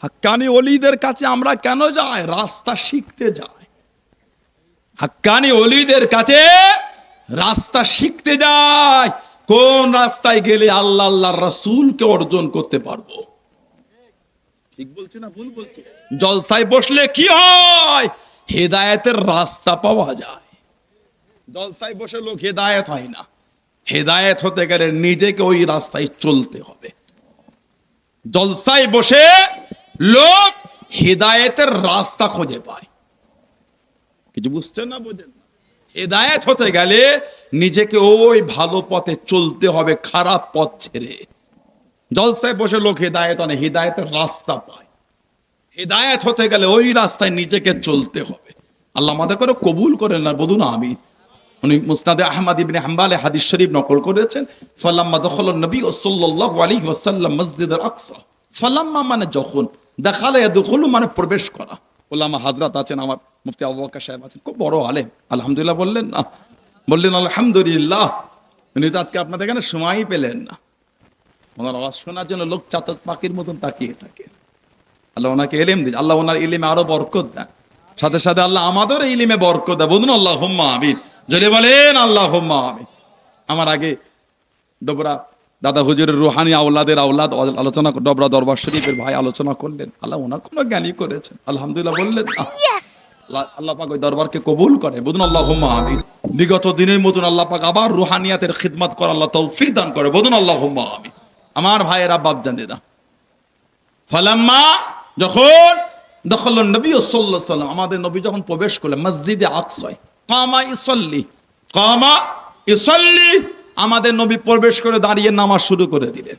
হাক্কানি ওলিদের কাছে আমরা কেন যাই? রাস্তা শিখতে যাই। হাক্কানি ওলিদের কাছে রাস্তা শিখতে যাই। কোন রাস্তায় গেলে আল্লাহ আল্লাহর রাসূলকে অর্জন করতে পারবো। ঠিক বলছি না ভুল বলছি? জলসায় বসলে কি হয়? হেদায়েতের রাস্তা পাওয়া যায়। জলসায় বসে লোক হেদায়েত হয় না। হেদায়েত হতে গেলে নিজেকে ওই রাস্তায় চলতে হবে। জলসায় বসে লোক হেদায়েতের রাস্তা খুঁজে পায়। কিছু বুঝছেন না, বোঝেন না? হেদায়েত হতে গেলে নিজেকে ওই ভালো পথে চলতে হবে, খারাপ পথ ছেড়ে। জলসায় বসে লোক হেদায়েত মানে হেদায়েতের রাস্তা পায়। হেদায়েত হতে গেলে ওই রাস্তায় নিজেকে চলতে হবে। আল্লাহ আমাদের করে কবুল করেন না, বলুন আমিন। উনি মুসনাদে আহমদ ইবনে হাম্বলে হাদিস শরীফ নকল করেছেন, ফালাম্মা দাখালান নবী সাল্লাল্লাহু আলাইহি ওয়াসাল্লাম মসজিদুল আকসা। ফালাম্মা মানে যখন, দাখালা ইয়াদখুলু মানে প্রবেশ করা। উলামা হযরত আছেন, আমার মুফতি আবু বকর সাহেব আছেন, খুব বড় আলেম। আলহামদুলিল্লাহ বললেন না? বললেন আলহামদুলিল্লাহ। উনি তো আজকে আপনাদের এখানে সময়ই পেলেন না। ওনার আওয়াজ শোনার জন্য লোক চাতক পাখির মতন তাকিয়ে থাকে। আল্লাহ ওনাকে ইলম দিন, আল্লাহ ওনার ইলমে আরো বরকত দেন, সাথে সাথে আল্লাহ আমাদের ইলমে বরকত দেন। বলুন আল্লাহুম্মা আমিন। জোরে বলেন আল্লাহুম্মা আমিন। আমার আগে ডোবরা দাদা হুজুরের রুহানি আওলাদের আওলাদ আলোচনা, ডোবরা দরবার শরীফের ভাই আলোচনা করলেন। আল্লাহ ওনার কোনো জ্ঞানী করেছেন, আলহামদুলিল্লাহ বললেন না? আল্লাহ পাক ওই দরবারকে কবুল করে। বলুন আল্লাহুম্মা আমিন। বিগত দিনের মতন আল্লাহ পাক আবার রুহানিয়াতের খিদমত করার আল্লাহ তৌফিক দান করে। বলুন আল্লাহুম্মা আমিন। আমার ভাইয়েরা, বাপ জানেরা, ফালাম্মা যখন দাখালান নবী সাল্লাল্লাহু আলাইহি ওয়াসাল্লাম, আমাদের নবী যখন প্রবেশ করলেন মসজিদে আকসায়, কামা ইসাল্লি, কামা ইসাল্লি, আমাদের নবী প্রবেশ করে দাঁড়িয়ে নামাজ শুরু করে দিলেন।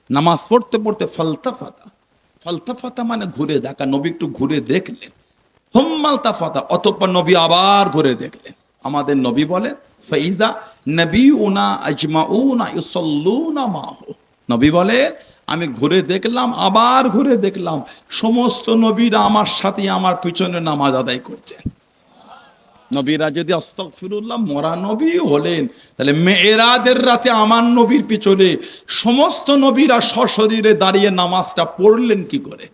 নামাজ পড়তে পড়তে ফালতাফাতা, ফালতাফাতা মানে ঘুরে দেখা, নবী একটু ঘুরে দেখলেন। হুম্মালতাফাতা, অতঃপর নবী আবার ঘুরে দেখলেন। আমাদের নবী বলেন, ফাইজা নবিউনা আজমাউনা ইউসাল্লুনা মাহু। নবী বলে, আমি ঘুরে দেখলাম, আবার ঘুরে দেখলাম, সমস্ত নবীরা আমার সাথে আমার পিছনে নামাজ আদায় করছেন। নবীরা যদি আস্তাগফিরুল্লাহ মরা নবী হলেন, তাহলে মেরাজের রাতে আমার নবীর পিছনে সমস্ত নবীরা সশরীরে দাঁড়িয়ে নামাজটা পড়লেন কি করে?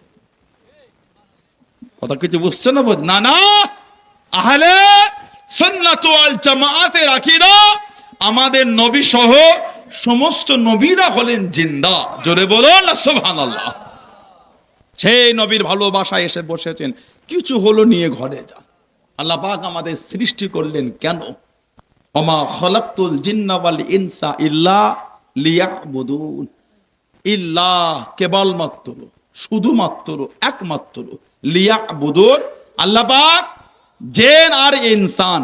কথা কিছু বুঝছে না? না না, আহলে সুন্নাত ওয়াল জামাআতের আকীদা, আমাদের নবী সহ সমস্ত নবীরা হলেন জিন্দা। জোরে বলুন সুবহানাল্লাহ। সেই নবীর ভালোবাসায় এসে বসেছেন, কিছু হলো নিয়ে ঘরে যান। আল্লাহ পাক আমাদের সৃষ্টি করলেন কেন? ওমা খালাকতুল জিন্না ওয়াল ইনসা ইল্লা লিয়াবুদুন। ইল্লা কেবলমাত্র, শুধুমাত্র, একমাত্র, লিয়াবুদুন। আল্লাহ পাক জিন আর ইনসান,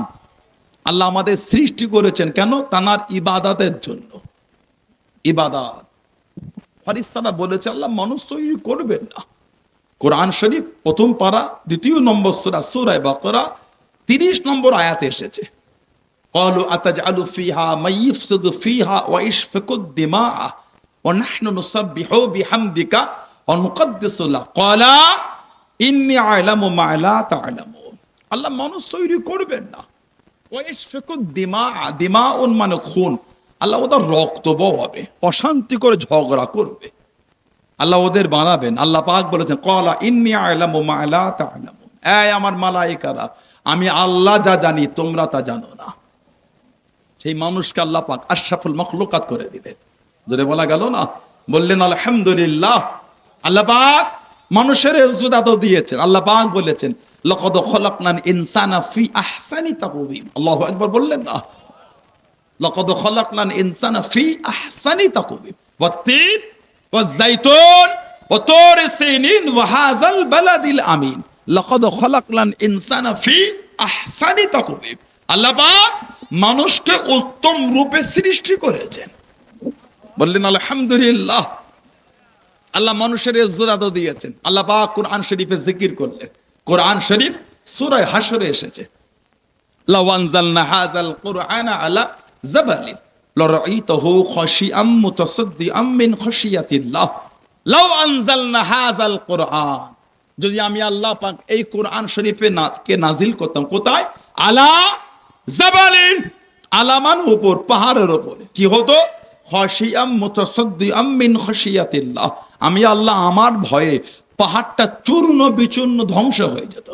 আল্লাহ আমাদের সৃষ্টি করেছেন কেন? তানার ইবাদতের জন্য। ইবাদত। ফেরেশতারা বলেছে আল্লাহ মানুষ তৈরি করবেন না। কোরআন শরীফ প্রথম পারা 2 নম্বর সূরা, সূরা বাকারা 30 নম্বর আয়াতে এসেছে, ক্বালু আতাজআলু ফিহা মাইয়ুফসিদু ফিহা ওয়া ইশফাকুদ দিমা ওয়া নাহনু নুসাব্বিহু বিহামদিকা ওয়া নুকদ্দিসু লাক ক্বালা ইন্নী আ'লামু মা লা তা'লামুন। আল্লাহ মানুষ তৈরি করবেন না। ওয়া ইশফাকুদ দিমা, দিমাউন মানে খুন। আল্লাহ ওদের রক্ত বহাবে, অশান্তি করে ঝগড়া করবে, আল্লাহ ওদের বানাবেন। আল্লাহ পাক বলেছেন, ক্বালা ইন্নী আ'লামু মা লা তা'লামুন। এই আমার মালায়েকারা, আমি আল্লাহ যা জানি তোমরা তা জানো না। সেই মানুষকে আল্লাহ পাক আশরাফুল মাখলুকাত করে দিলেন। জোরে বলা গেল না? বললেন আলহামদুলিল্লাহ। আল্লাহ পাক মানুষের ইজ্জত দিয়েছেন। আল্লাহ পাক বলেছেন, লাকাদ খালাকনাল ইনসানা ফি আহসানি তাকওয়িম, আল্লাহু আকবার বললেন না? লাকাদ খালাকনাল ইনসানা ফি আহসানি তাকওয়িম ওয়াত-তিন ওয়াজ-যাইতুন ওয়া তুর সিনিন ওয়া হাযাল বালাদিল আমিন। লাকাদ খালাকনাল ইনসানা ফি আহসানি তাকওয়িম। আল্লাহ পাক মানুষকে উত্তম রূপে সৃষ্টি করেছেন। বললেন আলহামদুলিল্লাহ। আল্লাহ মানুষের ইজ্জত দিয়েছেন। আল্লাহ পাক কোরআন শরীফে জিকির করলেন। কোরআন শরীফ সূরা হাশরে এসেছে, লাউ আনজালনা হাযাল কুরআনা আলা জাবালিন লারাআইতাহু খাশিআম মুতাসাদ্দিআম মিন খাশিয়াতিল্লাহ। লাউ আনজালনা হাযাল কুরআন, যদি আমি আল্লাহ পাক এই কোরআন শরীফে নাজিল করতাম, কোথায়? আলা জাবালিন, আলামান উপর, পাহাড়ের উপরে, কি হতো? খাশিআম মুতাসাদ্দিআম মিন খাশিয়াতিল্লাহ, আমি আল্লাহ আমার ভয়ে পাহাড়টা চূর্ণ বিচূর্ণ ধ্বংস হয়ে যেত।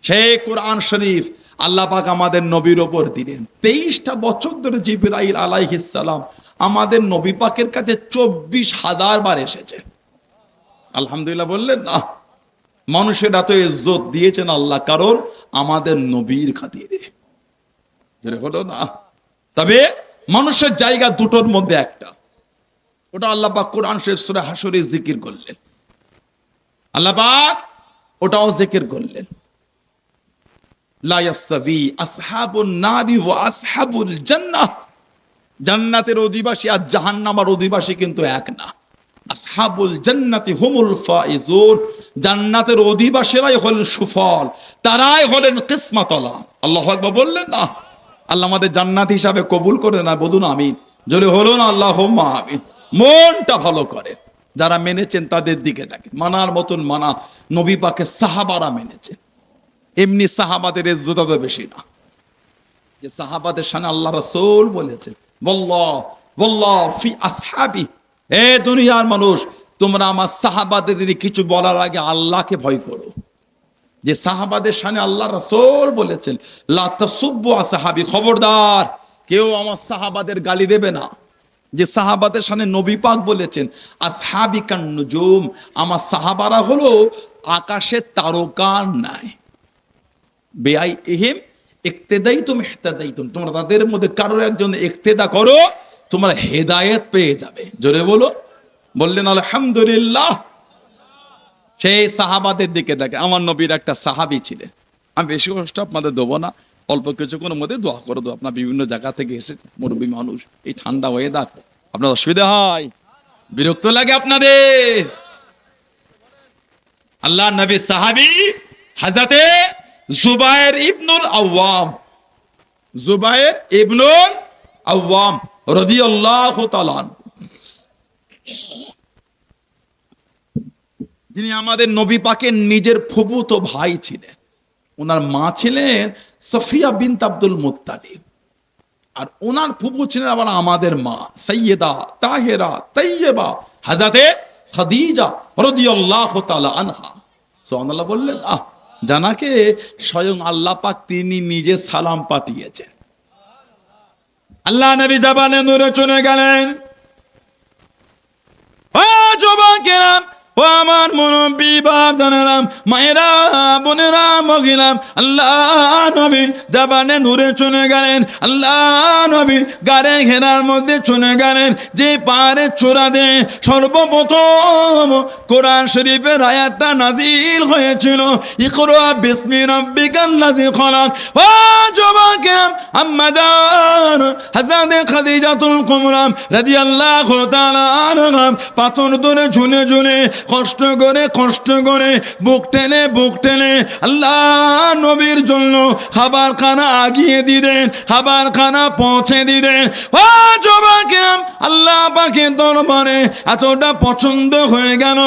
সেই কোরআন শরীফ আল্লাহ পাক আমাদের নবীর ওপর দিলেন। 23টা বছর ধরে জিবরাইল আলাইহিস সালাম আমাদের নবী পাকের কাছে 24,000 বার এসেছে। আলহামদুলিল্লাহ বললেন না? মানুষের এত ইজ্জত দিয়েছেন আল্লাহ, কারণ আমাদের নবীর খাতিরে, হলো না? তবে মানুষের জায়গা দুটোর মধ্যে একটা, ওটা আল্লাহ পাক কোরআন শরীফ সূরা হাশরে জিকির করলেন। আল্লাহ পাক ওটাও জিকির করলেন, লা ইয়াস্তাবি আসহাবুন নারি ওয়া আসহাবুল জান্নাহ। জান্নাতের অধিবাসী আর জাহান্নামের অধিবাসী কিন্তু এক না। আসহাবুল জান্নাতি হুমুল ফাইজুন, জান্নাতের অধিবাসীরাই হলেন সুফল, তারাই হলেন কিসমতওয়ালা। আল্লাহু আকবার বললেন না? আল্লাহ আমাদের জান্নাত হিসাবে কবুল করে না, বলুন আমিন। জোরে হলো না? আল্লাহুম্মা আমিন। মনটা ভালো করে যারা মেনেছেন তাদের দিকে দেখেন, মানার মতন মানা। নবী পাকের সাহাবারা মেনেছে, এমনি সাহাবাদের ইজ্জত তো বেশি না, যে সাহাবাদের সামনে আল্লাহ রাসূল বলেছেন ওয়াল্লাহ ফি আসহাবি, এ দুনিয়ার মানুষ, তোমরা আমার সাহাবাদের কিছু বলার আগে আল্লাহকে ভয় করো। যে সাহাবাদের সামনে আল্লাহ রাসূল বলেছেন লা তাসুব্বু আসহাবি, খবরদার কেউ আমার সাহাবাদের গালি দেবে না। যে সাহাবাদের সামনে নবী পাক বলেছেন আসহাবি কান নুজুম, আমার সাহাবারা হলো আকাশের তারকার ন্যায়। বেআই ইহিম ইক্তেদাইতুম ইহতাদাইতুম, তোমরা তাদের মধ্যে কারোর একজন ইক্তেদা করো, তোমরা হেদায়েত পেয়ে যাবে। জোরে বলো। বললেন আলহামদুলিল্লাহ। সেই সাহাবাদের দিকে দেখে। আমার নবীর একটা সাহাবী ছিলেন, আমি বেশি কষ্ট আপনাদের দেবো না, অল্প কিছুক্ষণের মধ্যে দোয়া করে দেবো। আপনার বিভিন্ন জায়গা থেকে এসেছে, মুরব্বী মানুষ, এই ঠান্ডা ওয়েদার আপনার অসুবিধা হয়, বিরক্ত লাগে আপনাদের। আল্লাহ নবী সাহাবী হযরতে জুবায়ের ইবনুল আওয়াম, জুবায়ের ইবনুল আওয়াম রাদিয়াল্লাহু তাআলা, যিনি আমাদের নবী পাকের নিজের ফুফুতো ভাই ছিলেন। ওনার মা ছিলেন সফিয়া বিনত আব্দুল মুত্তালিব, আর ওনার ফুফু ছিলেন আবার আমাদের মা সাইয়্যিদা তাহেরা তাইয়্যিবা হযরতে খাদিজা রাদিয়াল্লাহু তাআলা আনহা। সুবহানাল্লাহ বললেন। জানাকে স্বয়ং আল্লাহ পাক তিনি নিজে সালাম পাঠিয়েছেন। আল্লাহ নবী জবানে নূরে চলে গেলেন। ও যুবকেরা, ও আমার মুরব্বী বাপ জানেরাম, মায়েরা, বোনেরা, মহিলা, আল্লাহ নবী জবানে নূরে চলে গেলেন। আল্লাহ নবী গারে ঘেরার মধ্যে চলে গেলেন। যে পাহাড়ে চূড়া দিয়ে সর্বপ্রথম কোরআন শরীফের আয়াতটা নাজিল হয়েছিল, ইকরা বিসমি রাব্বিকাল্লাযী খলাক। ও যুবকেরা, আম্মা জান হযরত খাদিজাতুল কুবরা রাদিয়াল্লাহু তাআলা আনহা পাথর ধরে ঝুলে ঝুলে কষ্ট করে বুক টেনে আল্লাহ নবীর জন্য খাবার খানা আগিয়ে দিলেন, খাবার খানা পৌঁছে দিলেন। ও যুবকেরা, আল্লাহ পাকের দরবারে এতটা পছন্দ হয়ে গেল,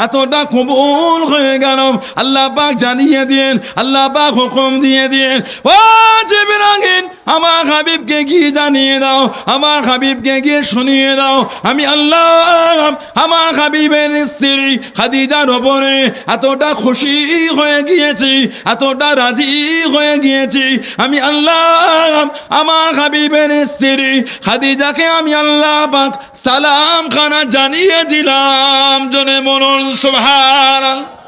এতটা কবুল হয়ে গেল, আল্লাহ পাক জানিয়ে দিয়েন, আল্লাহ পাক হুকুম দিয়ে দিয়েন, ও জিবরাইল আমার হাবিবকে গিয়ে জানিয়ে দাও, আমার হাবিবকে গিয়ে শুনিয়ে দাও, আমি আল্লাহ আমার হাবিবের স্ত্রী খাদিজার উপরে এতটা খুশি হয়ে গিয়েছি, এতটা রাজি হয়ে গিয়েছি, আমি আল্লাহ আমার হাবিবের স্ত্রী খাদিজাকে আমি আল্লাহ পাক সালাম খানা জানিয়ে দিলাম। জনে বলুন সুবহানাল্লাহ।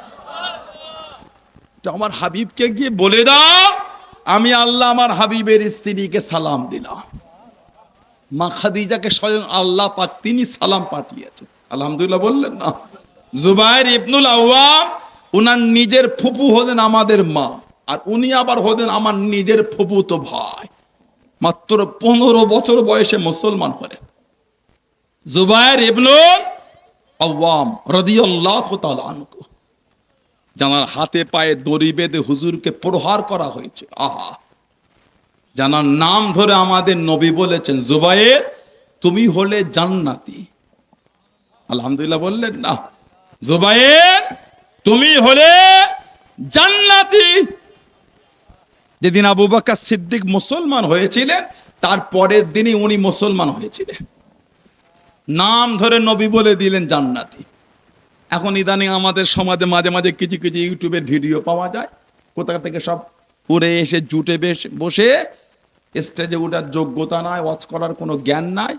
তো আমার হাবিবকে গিয়ে বলে দাও আমি আল্লাহ আমার হাবিবের স্ত্রীকে সালাম দিলাম। মা খাদিজাকে স্বয়ং আল্লাহ পাক তিনি সালাম পাঠিয়েছেন। আলহামদুলিল্লাহ বললেন না? জুবাইর ইবনুল আওয়াম উনার নিজের ফুপু হলেন আমাদের মা, আর উনি আবার হলেন আমার নিজের ফুপুতো ভাই। মাত্র 15 বছর বয়সে মুসলমান হলেন জুবাইর ইবনুল আওয়াম রাদিয়াল্লাহু তাআলা আনহু, জানার হাতে পায়ে দড়ি বেঁধে হুজুরকে প্রহার করা হয়েছে। আহা, জানার নাম ধরে আমাদের নবী বলেছেন জুবাইর তুমি হলে জান্নাতি। আলহামদুলিল্লাহ বললেন না? জুবাইর তুমি হলে জান্নাতি। যেদিন আবু বকর সিদ্দিক মুসলমান হয়েছিলেন তার পরের দিনই উনি মুসলমান হয়েছিলেন, নাম ধরে নবী বলে দিলেন জান্নাতি। এখন ইদানিং আমাদের সমাজে মাঝে মাঝে কিছু কিছু ইউটিউবের ভিডিও পাওয়া যায়, কোথা থেকে সব উড়ে এসে জুটে বসে স্টেজে ওঠার যোগ্যতা নাই, ওয়াজ করার কোনো জ্ঞান নাই,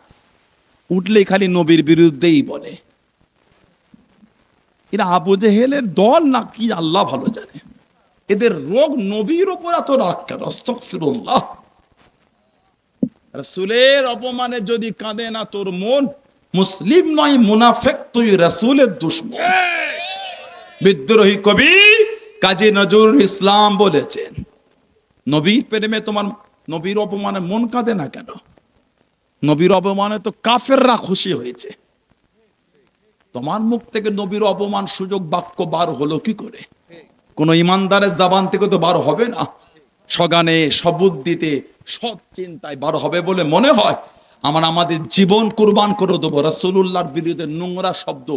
উঠলেই খালি নবীর বিরুদ্ধেই বলে। এরা আবু জেহেলের দল না কি আল্লাহ ভালো জানে। এদের রোগ নবীর ওপর এত রাগ কেন? আস্তাগফিরুল্লাহ। রাসূলের অপমানে যদি কাঁদে না তোর মন, মুসলিম নয় মুনাফিক, তুই রাসূলের দুশমন। বিদ্রোহী কবি কাজী নজরুল ইসলাম বলেছেন নবীর প্রেমে তোমার নবীর অপমানে মন কাঁদে না কেন? নবীর অপমানে তো কাফেররা খুশি হয়েছে, তোমার মুখ থেকে নবীর অপমান সুযোগ বাক্য বার হলো কি করে? কোন ইমানদারের জবান থেকে তো বার হবে না। সগানে সবুদ্দিতে সব চিন্তায় বার হবে বলে মনে হয়? আমাদের জীবন কুরবান করে দেবো রাসূলুল্লাহর বিরুদ্ধে নোংরা শব্দ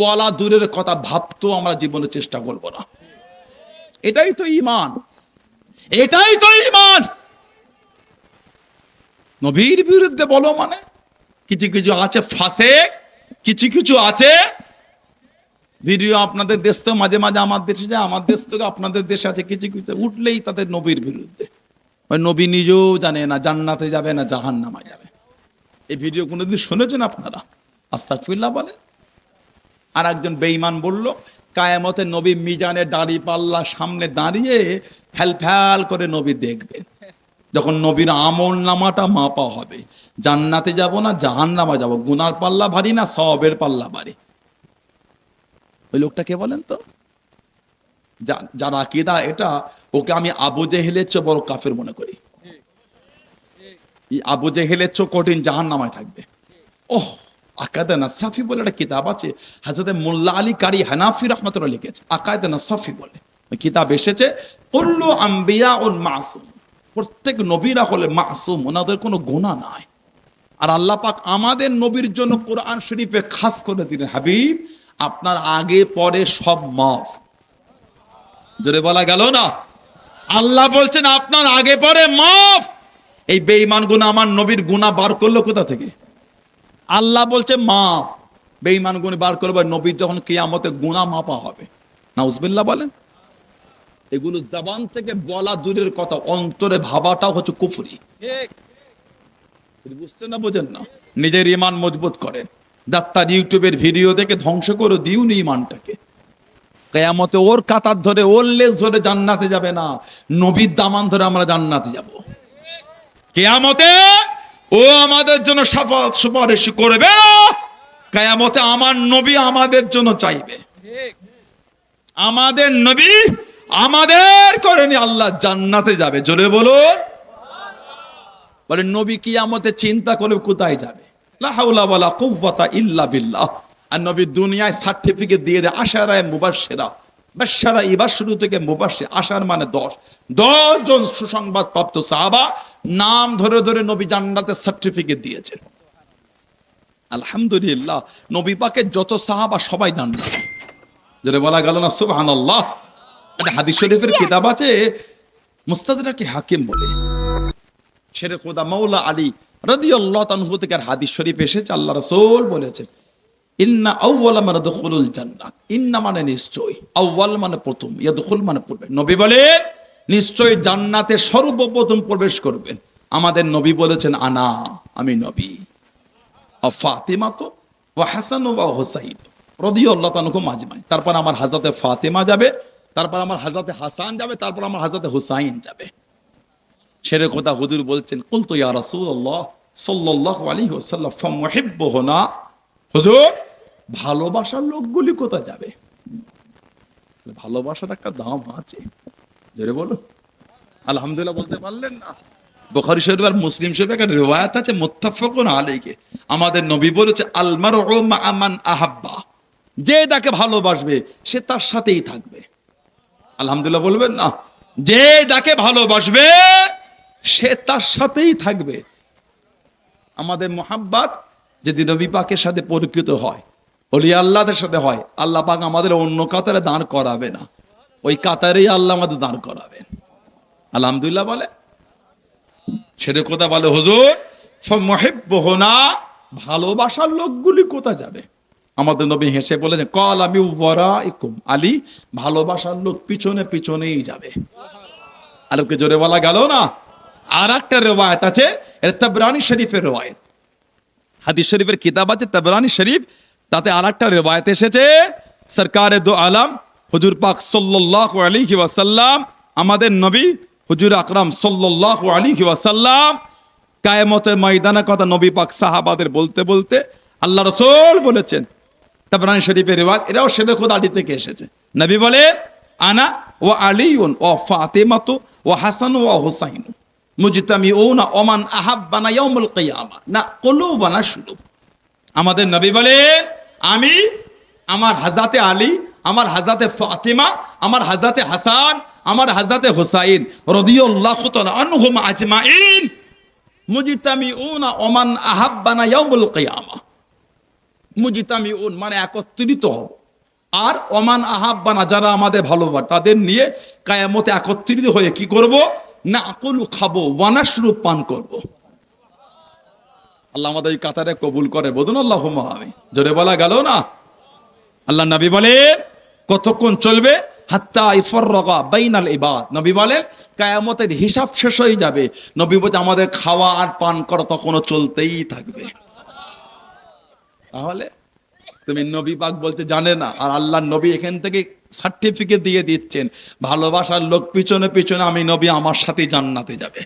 বলা দূরের কথা, ভাবতেও আমরা জীবনে চেষ্টা করব না। এটাই তো ঈমান, এটাই তো ঈমান। নবীর বিরুদ্ধে বলো মানে কিছু কিছু আছে ফাসেক, কিছু কিছু আছে ভিডিও আপনাদের দেশ তো মাঝে মাঝে আমার দেশে যায়, আমার দেশ থেকে আপনাদের দেশে আছে কিছু কিছু, উঠলেই তাদের নবীর বিরুদ্ধে। ওই নবী নিজেও জানে না জান্নাতে যাবে না জাহান্নামে যাবে। এই ভিডিও কোনোদিন শুনেছেন আপনারা? আস্তাগফিরুল্লাহ বলে। আর একজন বেঈমান বলল কায়ামতে নবী মিজানের দাড়ি পাল্লা সামনে দাঁড়িয়ে ফ্যাল ফ্যাল করে নবী দেখবেন। যখন নবীর আমল নামাটা মাপা হবে, জান্নাতে যাব না জাহান্নামে যাব, গুনার পাল্লা ভারী না সওয়াবের পাল্লা ভারী? ওই লোকটা কে বলেন তো? যার আকীদা এটা, ওকে আমি আবু জেহেলের চেয়ে বড় কাফের মনে করি। আবু জেহেলের চেয়ে কঠিন জাহান্নামায় থাকবে। ওহ, আকায়েদে নাসাফি বলে একটা কিতাব আছে, হযরত মোল্লা আলী কারি হানাফি রাহমাতুল্লাহ লিখেছে, আকায়েদে নাসাফি বলে ওই কিতাব এসেছে। কুল্লু আম্বিয়াউন মাসুম, প্রত্যেক নবীরা হলে মাসুম, ওনাদের কোনো গুনাহ নাই। আর আল্লাহ পাক আমাদের নবীর জন্য কোরআন শরীফে খাস করে দিলেন হাবিব আপনার আগে পরে সব মাফ। জোরে বলা গেল না? আল্লাহ বলছেন আপনার আগে পরে মাফ। এই বেঈমান গুনাহ আমার নবীর গুনাহ বার করলো কোথা থেকে? আল্লাহ বলছে মাফ, বেঈমান গুনাহ বার করবে নবীর যখন কিয়ামতে গুনাহ মাপা হবে। নাউজুবিল্লাহ বলেন। এগুলো জবান থেকে বলা দূরের কথা, অন্তরে ভাবাটাও হচ্ছে কুফরি। ঠিক বুঝছেন না বোঝেন না? নিজের ঈমান মজবুত করেন। ডাক্তার ইউটিউবের ভিডিও দেখে ধ্বংস করে দিউনি ঈমানটাকে। কিয়ামতে ওর কাতার ধরে ওর লেজ ধরে জান্নাতে যাবে না, নবীর দামান ধরে আমরা জান্নাতে যাব। কিয়ামতে ও আমাদের জন্য শাফাত সুপারিশ করবে না, কিয়ামতে আমার নবী আমাদের জন্য চাইবে। আমাদের নবী আমাদের করেনি, আল্লাহ জান্নাতে যাবে। জোরে বলুন। বলে নবী কিয়ামতে চিন্তা করবে কোথায় যাবে, লা হাওলা ওয়ালা কুওয়াতা ইল্লা বিল্লাহ। আর নবী দুনিয়ায় সার্টিফিকেট দিয়ে দেয় আশারায়ে মুবাশশিরা, বাশশারা ইবাশশিরু থেকে মুবাশশির, আশার মানে 10 জন সুসংবাদ প্রাপ্ত সাহাবা নাম ধরে ধরে নবী জান্নাতের সার্টিফিকেট দিয়েছেন। আলহামদুলিল্লাহ, নবী পাকের যত সাহাবা সবাই জান্নাত। যেটা বলা গেল না সুবহানাল্লাহ। একটা হাদিস শরীফের কিতাব আছে মুস্তাদরাকে হাকিম বলে, শেরে খোদা মাওলা আলী রাদিয়াল্লাহু আনহু থেকে হাদিস শরীফ এসেছে, আল্লাহ রাসূল বলেছেন ইন্না আউওয়ালা মান দুখুলুল জান্নাহ। ইন্না মানে নিশ্চয়, আউওয়াল মানে প্রথম, ইয়াদখুল মানে পূর্বে। নবী বলে নিশ্চয় জান্নাতে সর্বপ্রথম প্রবেশ করবেন। আমাদের নবী বলেছেন আনা, আমি নবী। আর ফাতিমা তো ওয়া হাসান ওয়া হুসাইন রাদিয়াল্লাহু আনহুম আজমাইন। তারপর আমার হযরতে ফাতিমা যাবে, তারপর আমার হাজরাতে হাসান যাবে, তারপর আমার হাজরাতে হুসাইন যাবে। সেরে কথা হুজুর বলছেন, কুলতু ইয়া রাসূলুল্লাহ সাল্লাল্লাহু আলাইহি ওয়াসাল্লাম ফামুহিব্বুহুনা, হুজুর ভালোবাসার লোকগুলি কোথায় যাবে? ভালোবাসার একটা দাম আছে, জোরে বলো আলহামদুলিল্লাহ বলতে পারলেন না? বুখারী শরীফ আর মুসলিম শরীফে একটা রিওয়ায়াত আছে মুত্তাফাকুন আলাইহি, আমাদের নবী বলেছে আল মারউ মা মান আহাব্বা, যে তাকে ভালোবাসবে সে তার সাথেই থাকবে। আলহামদুলিল্লাহ বলবেন না? যে যাকে ভালোবাসবে সে তার সাথেই থাকবে। আমাদের মোহাব্বত যদি নবী পাকের সাথে পরিচিত হয়, ওলিয়া আল্লাহদের সাথে হয়, আল্লাহ পাক আমাদের অন্য কাতারে দাঁড় করাবে না, ওই কাতারেই আল্লাহ আমাদের দাঁড় করাবেন। আলহামদুলিল্লাহ বলে। সেটা কোথা বলে হুজুর ফামুহিব্বুহুনা, ভালোবাসার লোকগুলি কোথায় যাবে? আমাদের নবী হেসে বলেছেন কল আমি ওয়ারাইকুম, আলী ভালোবাসার লোক পিছনে পিছনেই যাবে। আলোকে জোরে বলা গেল না? আর একটা রিওয়ায়াত আছে, এটা তাবরানী শরীফের রিওয়ায়াত, হাদিস শরীফের কিতাব আছে তাবরানী শরীফ, তাতে আর একটা রিওয়ায়াত এসেছে সরকারে দো আলম হুজুর পাক সাল্লাল্লাহু আলাইহি ওয়াসাল্লাম, আমাদের নবী হুজুর আকরাম সাল্লাল্লাহু আলাইহি ওয়াসাল্লাম কিয়ামতের ময়দানে কথা নবী পাক সাহাবাদের বলতে বলতে আল্লাহ রাসূল বলেছেন, তাবরানী শরীফের রিওয়ায়াত, এটাও সেদে খোদা আলী থেকে এসেছে। নবী বলে আনা ওয়া আলীউন ওয়া ফাতিমাতু ওয়া হাসান ওয়া হুসাইন মুজতামিউনা ওমান আহাব্বানা ইয়াউমুল কিয়ামা না কুলুবানা শুলুব। আমাদের নবী বলে আমি, আমার হাজরাতে আলী, আমার হাজরাতে ফাতিমা, আমার হাজরাতে হাসান, আমার হাজরাতে হুসাইন রাদিয়াল্লাহু তাআলা আনহুম আজমাইন মুজতামিউনা ওমান আহাব্বানা ইয়াউমুল কিয়ামা। মুজতামিউন মানে একত্রিত হব, আর ওমান আহাব্বানা যারা আমাদের ভালোবাসে তাদের নিয়ে কিয়ামতে একত্রিত হয়ে কি করব? না আকুলু খাবো, ওয়ানাশরু পান করব। আল্লাহ আমাদের এই কাতারে কবুল করে, বলুন আল্লাহুম্মা আমিন। জোরে বলা গেল না? আল্লাহ নবী বলেন কতক্ষণ চলবে? হাত্তা ইফরগা বাইনাল ইবাদ, নবী বলেন কিয়ামতের হিসাব শেষ হয়ে যাবে। নবী বলে আমাদের খাওয়া আর পান করা তখনও চলতেই থাকবে। তাহলে তুমি নবী পাক বলতে জানে না, আর আল্লাহ নবী এখান থেকে সার্টিফিকেট দিয়ে দিচ্ছেন ভালোবাসার লোক পিছনে পিছনে আমি নবী আমার সাথে জান্নাতে যাবে।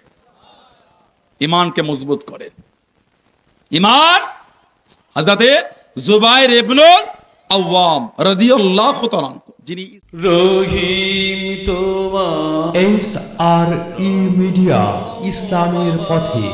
ঈমানকে মজবুত করে। ঈমান হযরতে জুবাইর ইবনুল আওয়াম রাদিয়াল্লাহু তাআলা, যিনি রহিম তোমার SRE মিডিয়া, ইসলামের পথে।